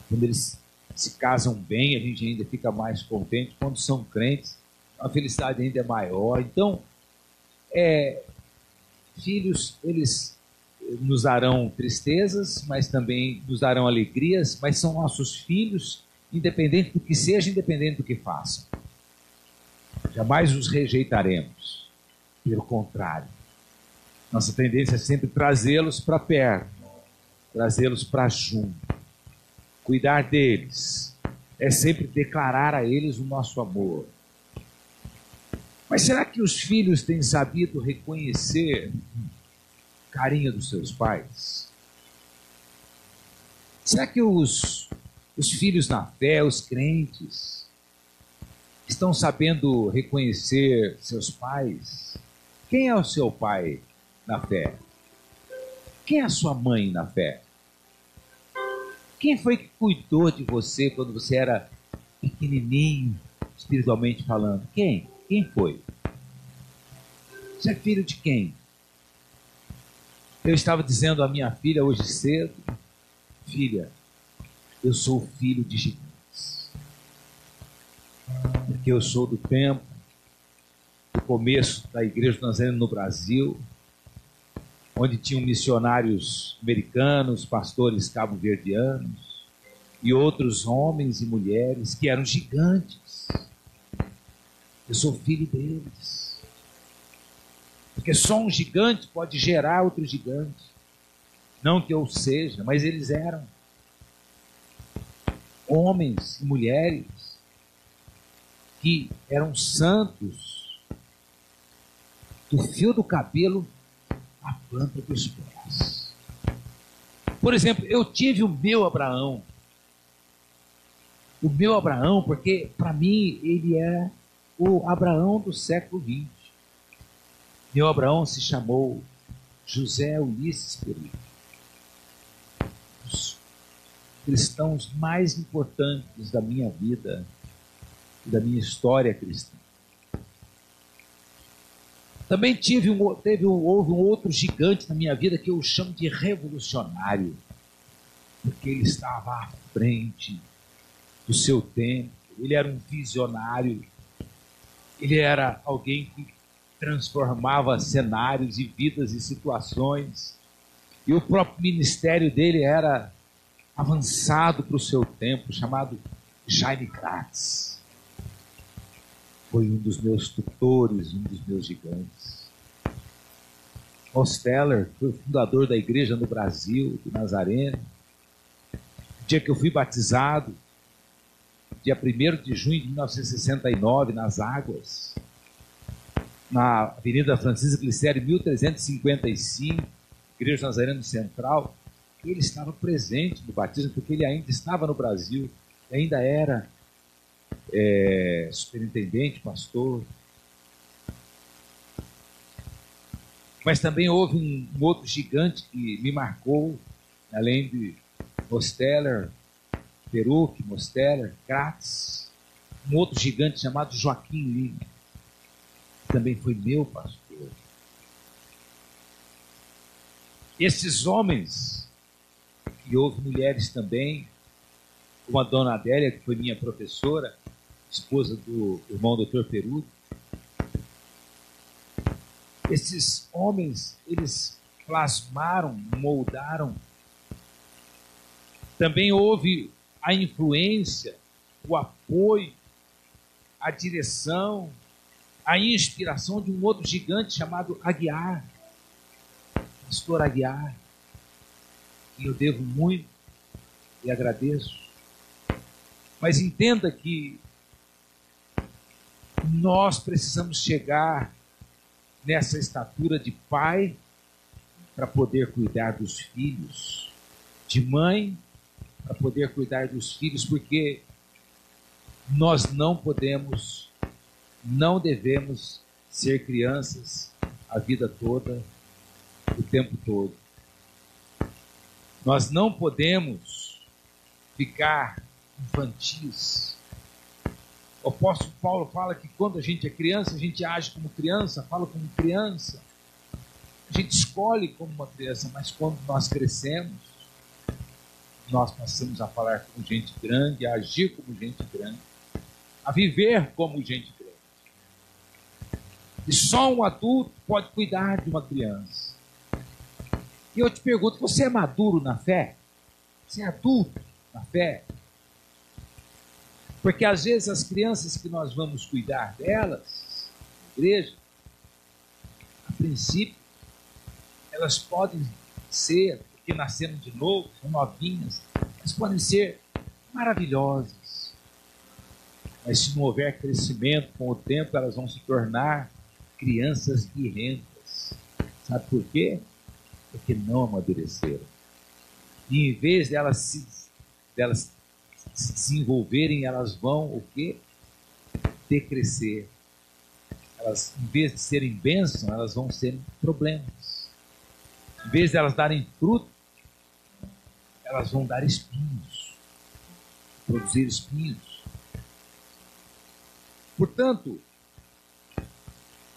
Quando eles se casam bem, a gente ainda fica mais contente. Quando são crentes, a felicidade ainda é maior. Então, filhos, eles nos darão tristezas, mas também nos darão alegrias, mas são nossos filhos, independente do que seja, independente do que façam. Jamais os rejeitaremos. Pelo contrário, nossa tendência é sempre trazê-los para perto, trazê-los para junto, cuidar deles, é sempre declarar a eles o nosso amor. Mas será que os filhos têm sabido reconhecer o carinho dos seus pais? Será que os filhos na fé, os crentes, estão sabendo reconhecer seus pais? Quem é o seu pai na fé? Quem é a sua mãe na fé? Quem foi que cuidou de você quando você era pequenininho, espiritualmente falando? Quem? Quem foi? Você é filho de quem? Eu estava dizendo à minha filha hoje cedo: filha, eu sou filho de gigantes. Porque eu sou do tempo, do começo da Igreja do Nazareno no Brasil, onde tinham missionários americanos, pastores cabo-verdianos e outros homens e mulheres que eram gigantes. Eu sou filho deles. Porque só um gigante pode gerar outro gigante. Não que eu seja, mas eles eram homens e mulheres que eram santos do fio do cabelo à planta dos pés. Por exemplo, eu tive o meu Abraão. O meu Abraão, porque para mim ele é o Abraão do século XX. Meu Abraão se chamou José Ulisses Pereira. Os cristãos mais importantes da minha vida e da minha história cristã. Também houve um outro gigante na minha vida que eu chamo de revolucionário, porque ele estava à frente do seu tempo. Ele era um visionário. Ele era alguém que transformava cenários e vidas e situações. E o próprio ministério dele era avançado para o seu tempo, chamado Jaime Gratz. Foi um dos meus tutores, um dos meus gigantes. Osteller foi o fundador da igreja no Brasil, do Nazareno. O dia que eu fui batizado, dia 1º de junho de 1969, nas Águas, na Avenida Francisco Glicério, 1355, Igreja Nazareno Central, ele estava presente no batismo, porque ele ainda estava no Brasil, ainda era superintendente, pastor. Mas também houve um outro gigante que me marcou além de Mosteller, Peruc, Mosteller, Kratz, um outro gigante chamado Joaquim Lima, que também foi meu pastor. Esses homens, e houve mulheres também, como a dona Adélia, que foi minha professora, esposa do irmão Dr. Peruc. Esses homens, eles plasmaram, moldaram. Também houve a influência, o apoio, a direção, a inspiração de um outro gigante chamado Aguiar, pastor Aguiar, que eu devo muito e agradeço. Mas entenda que nós precisamos chegar nessa estatura de pai para poder cuidar dos filhos, de mãe para poder cuidar dos filhos, porque nós não podemos, não devemos ser crianças a vida toda, o tempo todo. Nós não podemos ficar infantis. O apóstolo Paulo fala que quando a gente é criança, a gente age como criança, fala como criança, a gente escolhe como uma criança, mas quando nós crescemos, nós passamos a falar como gente grande, a agir como gente grande, a viver como gente grande. E só um adulto pode cuidar de uma criança. E eu te pergunto, você é maduro na fé? Você é adulto na fé? Porque às vezes as crianças que nós vamos cuidar delas, na igreja, a princípio, elas podem ser, porque nasceram de novo, são novinhas, elas podem ser maravilhosas. Mas se não houver crescimento com o tempo, elas vão se tornar crianças birrentas. Sabe por quê? Porque não amadureceram. E em vez delas se desenvolverem, elas vão o quê? Decrescer. Elas, em vez de serem bênçãos, elas vão ser problemas. Em vez de elas darem fruto, elas vão dar espinhos, produzir espinhos. Portanto,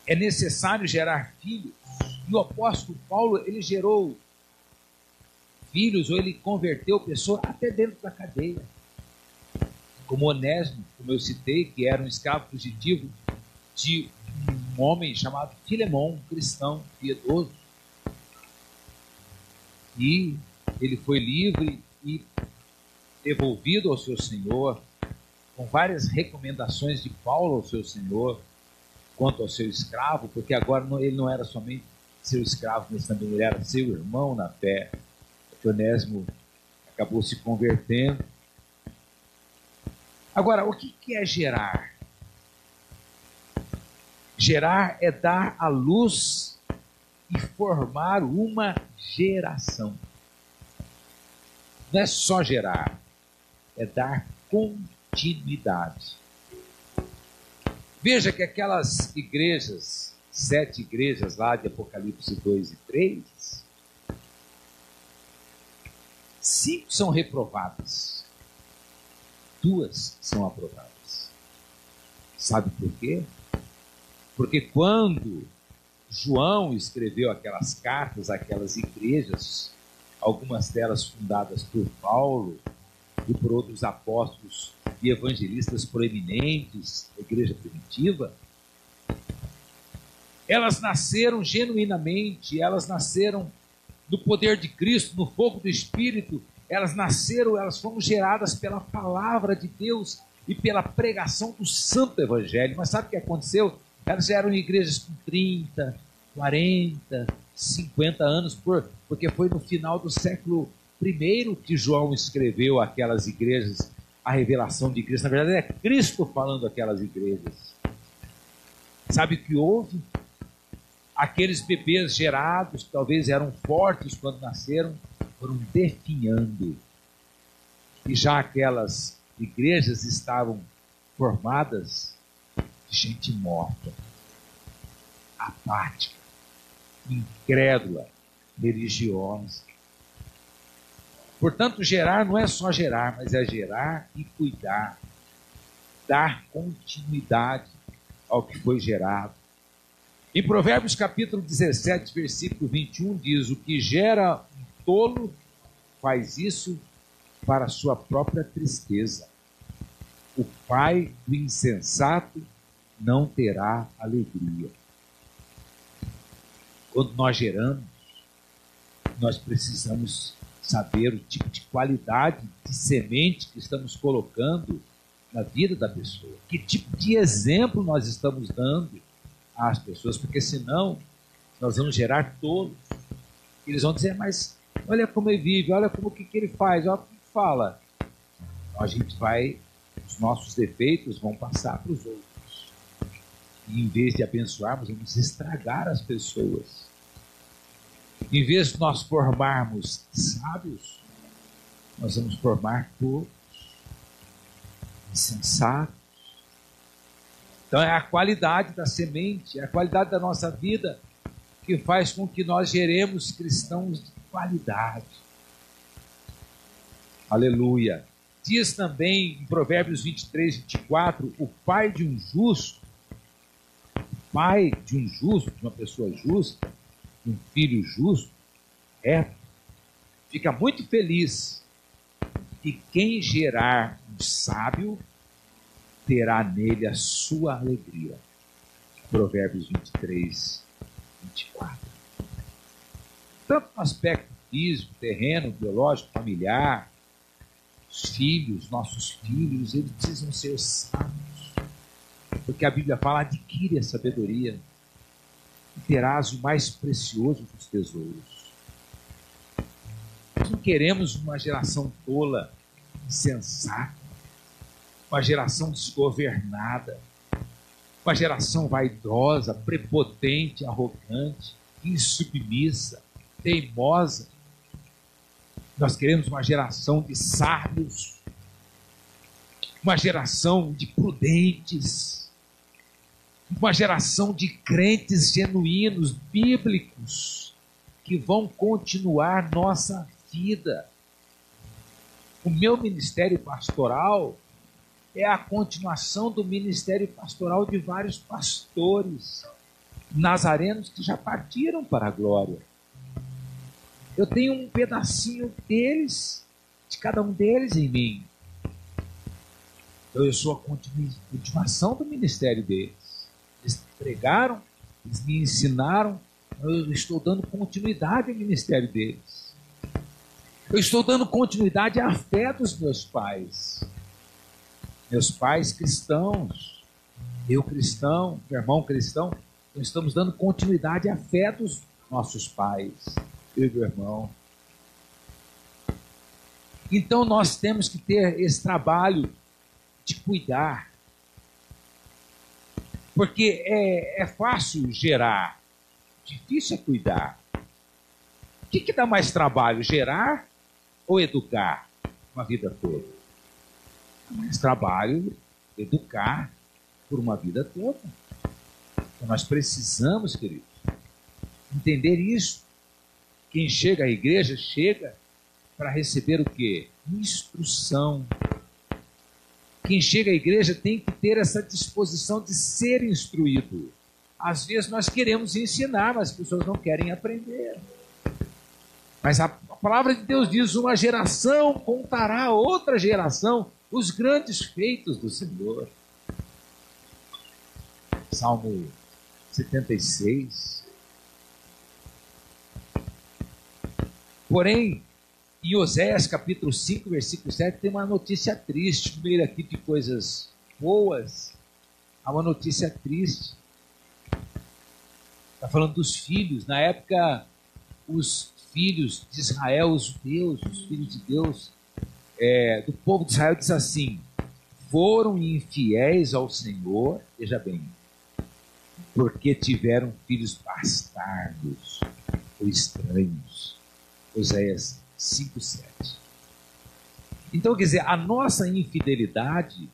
é necessário gerar filhos. E o apóstolo Paulo, ele gerou filhos, ou ele converteu pessoas até dentro da cadeia. Como Onésimo, como eu citei, que era um escravo fugitivo de um homem chamado Filemão, um cristão piedoso. E ele foi livre e devolvido ao seu senhor, com várias recomendações de Paulo ao seu senhor, quanto ao seu escravo, porque agora ele não era somente seu escravo, mas também ele era seu irmão na fé. Onésimo acabou se convertendo. Agora, o que é gerar? Gerar é dar à luz e formar uma geração. Não é só gerar, é dar continuidade. Veja que aquelas igrejas, 7 igrejas lá de Apocalipse 2 e 3, 5 são reprovadas, 2 são aprovadas. Sabe por quê? Porque quando João escreveu aquelas cartas àquelas igrejas, algumas delas fundadas por Paulo e por outros apóstolos e evangelistas proeminentes da igreja primitiva, elas nasceram genuinamente, elas nasceram no poder de Cristo, no fogo do Espírito, elas nasceram, elas foram geradas pela palavra de Deus e pela pregação do santo evangelho. Mas sabe o que aconteceu? Elas eram igrejas com 30, 40, 50 anos, porque foi no final do século I que João escreveu aquelas igrejas, a revelação de Cristo. Na verdade, é Cristo falando aquelas igrejas. Sabe o que houve? Aqueles bebês gerados, que talvez eram fortes quando nasceram, foram definhando. E já aquelas igrejas estavam formadas de gente morta, apática, incrédula, religiosa. Portanto, gerar não é só gerar, mas é gerar e cuidar, dar continuidade ao que foi gerado. Em Provérbios capítulo 17, versículo 21, diz: o que gera um tolo faz isso para a sua própria tristeza. O pai do insensato não terá alegria. Quando nós geramos, nós precisamos saber o tipo de qualidade de semente que estamos colocando na vida da pessoa. Que tipo de exemplo nós estamos dando às pessoas, porque senão nós vamos gerar tolos. Eles vão dizer, mas olha como ele vive, olha como que ele faz, olha o que fala. Então a gente vai, os nossos defeitos vão passar para os outros. E em vez de abençoarmos, vamos estragar as pessoas. Em vez de nós formarmos sábios, nós vamos formar tolos, insensatos. Então é a qualidade da semente, é a qualidade da nossa vida que faz com que nós geremos cristãos de qualidade. Aleluia. Diz também em Provérbios 23, 24, o pai de um justo, de uma pessoa justa, um filho justo, fica muito feliz, e quem gerar um sábio terá nele a sua alegria. Provérbios 23, 24. Tanto no aspecto físico, terreno, biológico, familiar, os filhos, nossos filhos, eles precisam ser sábios, porque a Bíblia fala: adquire a sabedoria e terás o mais precioso dos tesouros. Nós não queremos uma geração tola, insensata, uma geração desgovernada, uma geração vaidosa, prepotente, arrogante, insubmissa, teimosa. Nós queremos uma geração de sábios, uma geração de prudentes, uma geração de crentes genuínos, bíblicos, que vão continuar nossa vida. O meu ministério pastoral é a continuação do ministério pastoral de vários pastores nazarenos que já partiram para a glória. Eu tenho um pedacinho deles, de cada um deles em mim. Então eu sou a continuação do ministério deles. Eles pregaram, eles me ensinaram, eu estou dando continuidade ao ministério deles. Eu estou dando continuidade à fé dos meus pais. Meus pais cristãos, eu cristão, meu irmão cristão, nós estamos dando continuidade à fé dos nossos pais, eu e meu irmão. Então nós temos que ter esse trabalho de cuidar, porque é fácil gerar, difícil é cuidar. O que dá mais trabalho, gerar ou educar uma vida toda? Dá mais trabalho educar por uma vida toda. Então nós precisamos, queridos, entender isso. Quem chega à igreja, chega para receber o quê? Instrução. Quem chega à igreja tem que ter essa disposição de ser instruído. Às vezes nós queremos ensinar, mas as pessoas não querem aprender. Mas a palavra de Deus diz: uma geração contará a outra geração os grandes feitos do Senhor. Salmo 76. Porém, em Oséias capítulo 5, versículo 7, tem uma notícia triste. No meio aqui de coisas boas, há uma notícia triste. Está falando dos filhos. Na época, os filhos de Israel, os judeus, os filhos de Deus, do povo de Israel, diz assim: foram infiéis ao Senhor, veja bem, porque tiveram filhos bastardos ou estranhos. Oséias 5:7. Então, quer dizer, a nossa infidelidade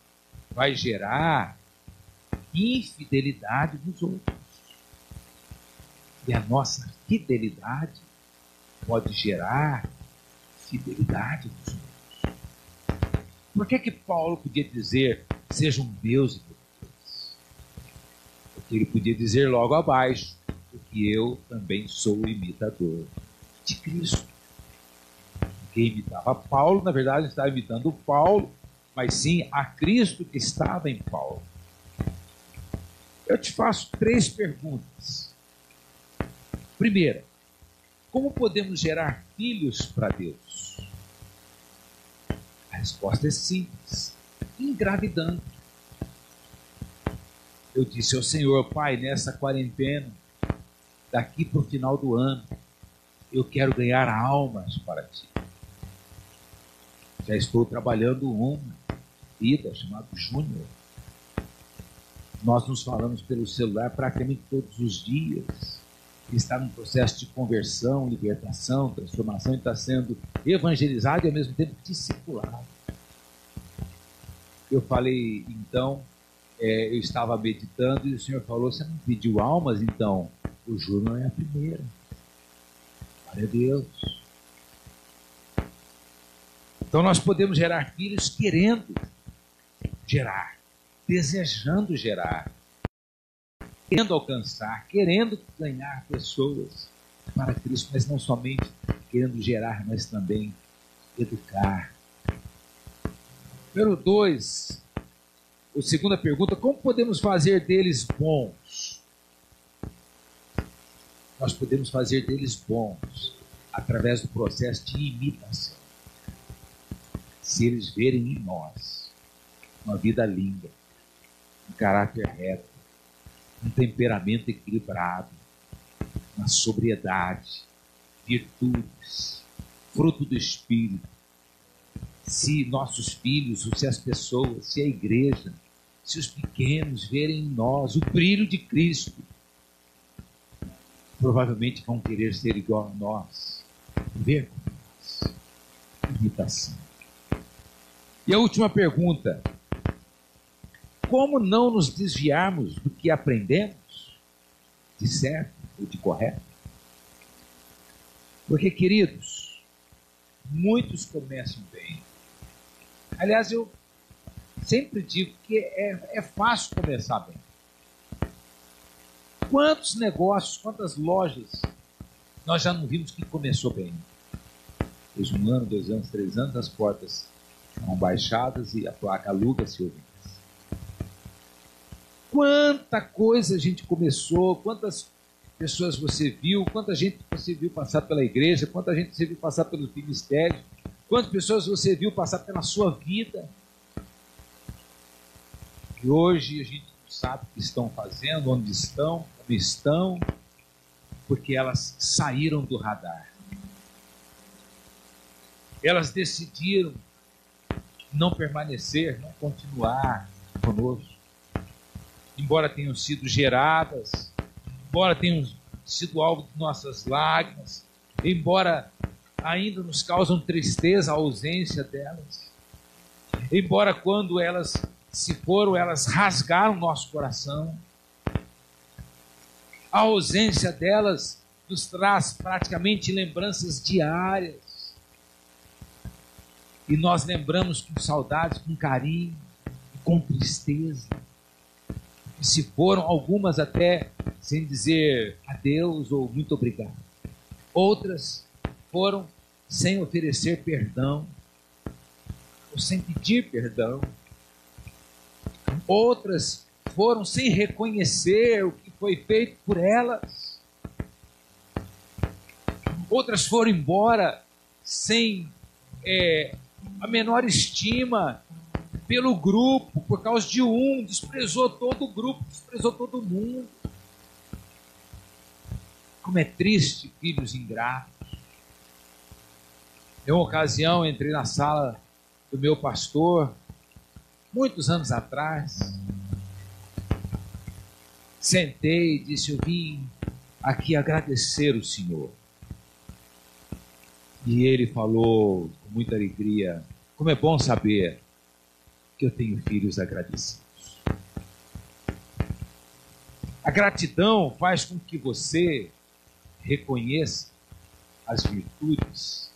vai gerar infidelidade nos outros. E a nossa fidelidade pode gerar fidelidade dos outros. Por que Paulo podia dizer, sejam meus imitadores? Porque ele podia dizer logo abaixo, porque eu também sou imitador de Cristo. Quem imitava Paulo, na verdade, estava imitando Paulo, mas sim a Cristo que estava em Paulo. Eu te faço 3 perguntas. Primeira, como podemos gerar filhos para Deus? A resposta é simples: engravidando. Eu disse ao Senhor, Pai, nessa quarentena, daqui para o final do ano, eu quero ganhar almas para Ti. Já estou trabalhando uma vida chamada Júnior. Nós nos falamos pelo celular praticamente todos os dias. Ele está num processo de conversão, libertação, transformação, e está sendo evangelizado e ao mesmo tempo discipulado. Eu falei, então, eu estava meditando e o Senhor falou, você não pediu almas? Então, o Júnior é a primeira. Glória a Deus. Então nós podemos gerar filhos querendo gerar, desejando gerar, querendo alcançar, querendo ganhar pessoas para Cristo, mas não somente querendo gerar, mas também educar. Número 2, a segunda pergunta, como podemos fazer deles bons? Nós podemos fazer deles bons através do processo de imitação. Se eles verem em nós uma vida linda, um caráter reto, um temperamento equilibrado, uma sobriedade, virtudes, fruto do Espírito, se nossos filhos, se as pessoas, se a igreja, se os pequenos verem em nós o brilho de Cristo, provavelmente vão querer ser igual a nós, ver como nós. Imitação. E a última pergunta: como não nos desviarmos do que aprendemos, de certo ou de correto? Porque, queridos, muitos começam bem. Aliás, eu sempre digo que é fácil começar bem. Quantos negócios, quantas lojas nós já não vimos que começou bem? Depois de 1 ano, 2 anos, 3 anos, as portas são baixadas e a placa aluga-se ouvidas. Quanta coisa a gente começou, quantas pessoas você viu, quanta gente você viu passar pela igreja, quanta gente você viu passar pelo ministério, quantas pessoas você viu passar pela sua vida. E hoje a gente não sabe o que estão fazendo, onde estão, como estão, porque elas saíram do radar. Elas decidiram não permanecer, não continuar conosco. Embora tenham sido geradas, embora tenham sido alvo de nossas lágrimas, embora ainda nos causam tristeza a ausência delas, embora quando elas se foram, elas rasgaram nosso coração, a ausência delas nos traz praticamente lembranças diárias, e nós lembramos com saudades, com carinho, com tristeza. E se foram, algumas até sem dizer adeus ou muito obrigado. Outras foram sem oferecer perdão, ou sem pedir perdão. Outras foram sem reconhecer o que foi feito por elas. Outras foram embora sem a menor estima pelo grupo, por causa de desprezou todo o grupo, desprezou todo mundo. Como é triste, filhos ingratos. Em uma ocasião, entrei na sala do meu pastor, muitos anos atrás, sentei e disse, eu vim aqui agradecer o Senhor. E ele falou com muita alegria, como é bom saber que eu tenho filhos agradecidos. A gratidão faz com que você reconheça as virtudes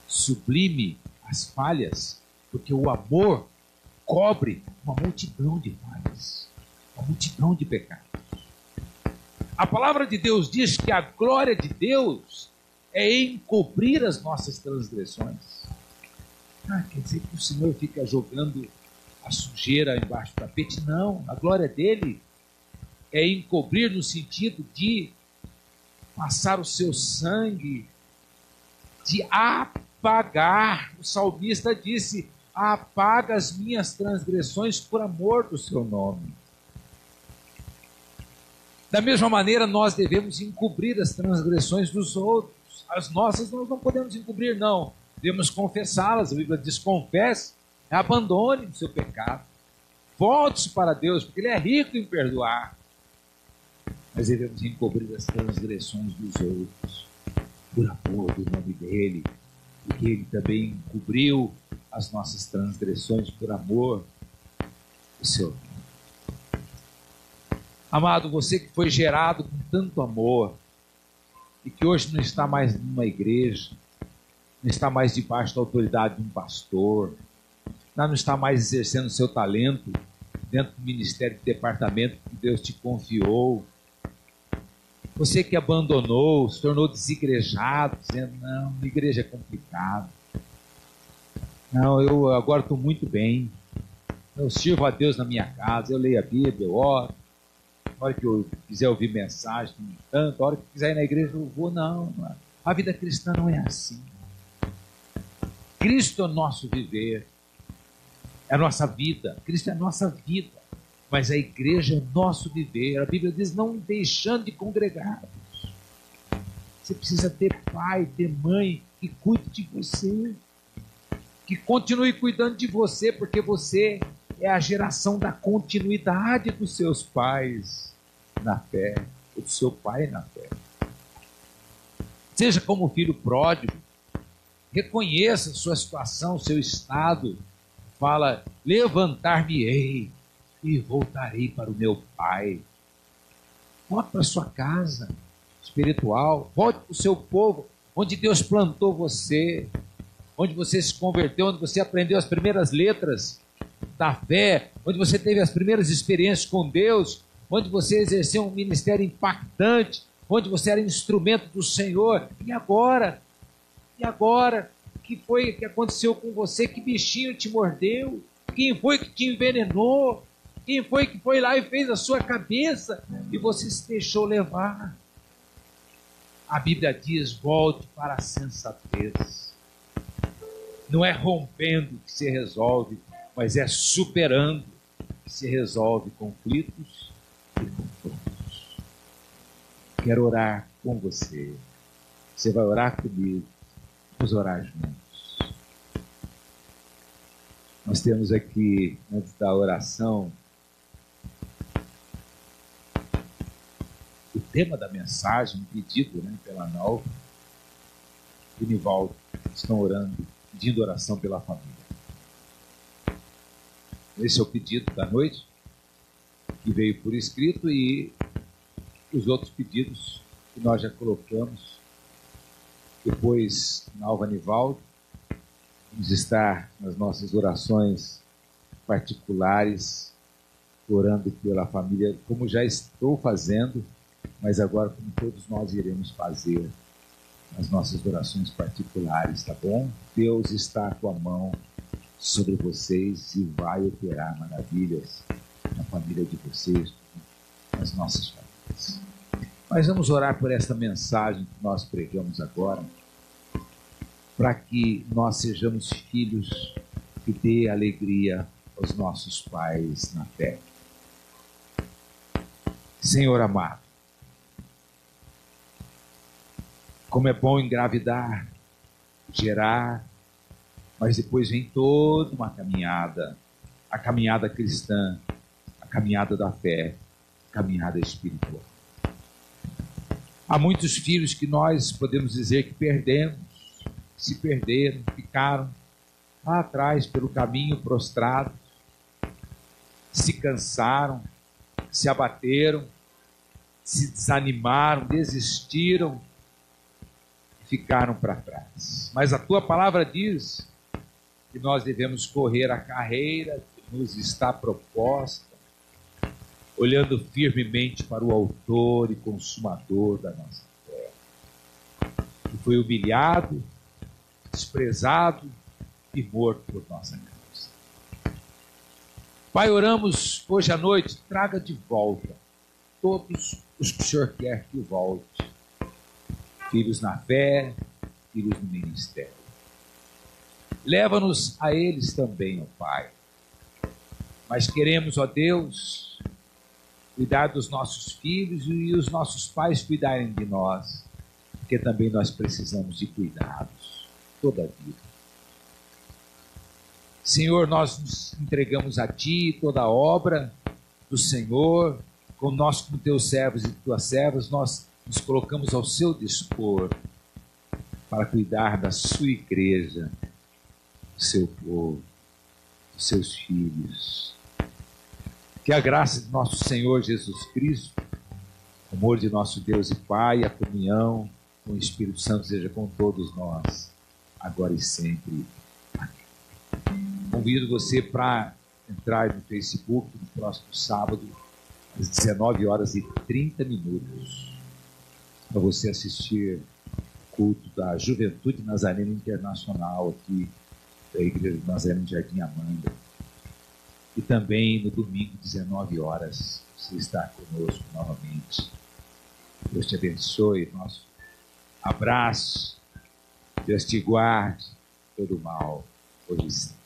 sublime as falhas, porque o amor cobre uma multidão de falhas, uma multidão de pecados. A palavra de Deus diz que a glória de Deus é encobrir as nossas transgressões. Quer dizer que o Senhor fica jogando a sujeira embaixo do tapete? Não, a glória dele é encobrir no sentido de passar o seu sangue, de apagar. O salmista disse: apaga as minhas transgressões por amor do seu nome. Da mesma maneira, nós devemos encobrir as transgressões dos outros. As nossas nós não podemos encobrir, não. Devemos confessá-las. A Bíblia diz: confesse, abandone o seu pecado. Volte-se para Deus, porque Ele é rico em perdoar. Mas devemos encobrir as transgressões dos outros, por amor do nome dEle, porque Ele também encobriu as nossas transgressões por amor do seu nome. Amado, você que foi gerado com tanto amor e que hoje não está mais numa igreja, não está mais debaixo da autoridade de um pastor, não está mais exercendo o seu talento dentro do ministério, do departamento que Deus te confiou. Você que abandonou, se tornou desigrejado, dizendo: não, a igreja é complicado. Não, eu agora estou muito bem. Eu sirvo a Deus na minha casa, eu leio a Bíblia, eu oro. Na hora que eu quiser ouvir mensagem, tanto, a hora que eu quiser ir na igreja, eu vou. Não, a vida cristã não é assim. Cristo é o nosso viver, é a nossa vida. Cristo é a nossa vida, mas a igreja é o nosso viver. A Bíblia diz: não deixando de congregar. Você precisa ter pai, ter mãe que cuide de você, que continue cuidando de você, porque você é a geração da continuidade dos seus pais na fé, do seu pai na fé. Seja como filho pródigo, reconheça sua situação, seu estado. Fala: levantar-me-ei e voltarei para o meu pai. Volte para a sua casa espiritual, volte para o seu povo, onde Deus plantou você, onde você se converteu, onde você aprendeu as primeiras letras da fé, onde você teve as primeiras experiências com Deus, onde você exerceu um ministério impactante, onde você era instrumento do Senhor. E agora? O que foi que aconteceu com você? Que bichinho te mordeu? Quem foi que te envenenou? Quem foi que foi lá e fez a sua cabeça e você se deixou levar? A Bíblia diz: volte para a sensatez. Não é rompendo que se resolve, mas é superando que se resolve conflitos e confrontos. Quero orar com você. Você vai orar comigo. Vamos orar juntos. Nós temos aqui, antes da oração, o tema da mensagem, um pedido, pela Nalva e Nivaldo, estão orando, pedindo oração pela família. Esse é o pedido da noite, que veio por escrito, e os outros pedidos que nós já colocamos. Depois, Nalva, Nivaldo, vamos estar nas nossas orações particulares, orando pela família, como já estou fazendo, mas agora como todos nós iremos fazer as nossas orações particulares, tá bom? Deus está com a mão sobre vocês e vai operar maravilhas na família de vocês, nas nossas famílias. Mas vamos orar por esta mensagem que nós pregamos agora, para que nós sejamos filhos que dê alegria aos nossos pais na fé. Senhor amado, como é bom engravidar, gerar, mas depois vem toda uma caminhada, a caminhada cristã, a caminhada da fé, a caminhada espiritual. Há muitos filhos que nós podemos dizer que perdemos, se perderam, ficaram lá atrás pelo caminho prostrados, se cansaram, se abateram, se desanimaram, desistiram, ficaram para trás. Mas a tua palavra diz que nós devemos correr a carreira que nos está proposta, olhando firmemente para o autor e consumador da nossa fé, que foi humilhado, desprezado e morto por nossa causa. Pai, oramos hoje à noite, traga de volta todos os que o Senhor quer que volte. Filhos na fé, filhos no ministério. Leva-nos a eles também, ó Pai. Mas queremos, ó Deus, cuidar dos nossos filhos e os nossos pais cuidarem de nós, porque também nós precisamos de cuidados toda a vida. Senhor, nós nos entregamos a Ti, toda a obra do Senhor, como teus servos e tuas servas, nós nos colocamos ao seu dispor para cuidar da sua igreja, do seu povo, dos seus filhos. Que a graça de nosso Senhor Jesus Cristo, o amor de nosso Deus e Pai, a comunhão com o Espírito Santo seja com todos nós, agora e sempre. Amém. Convido você para entrar no Facebook no próximo sábado, às 19h30, para você assistir o culto da Juventude Nazarena Internacional aqui da Igreja de Nazareno de Jardim Amanda. E também no domingo, 19h, você está conosco novamente. Deus te abençoe, nosso abraço. Deus te guarde todo o mal, hoje e sempre.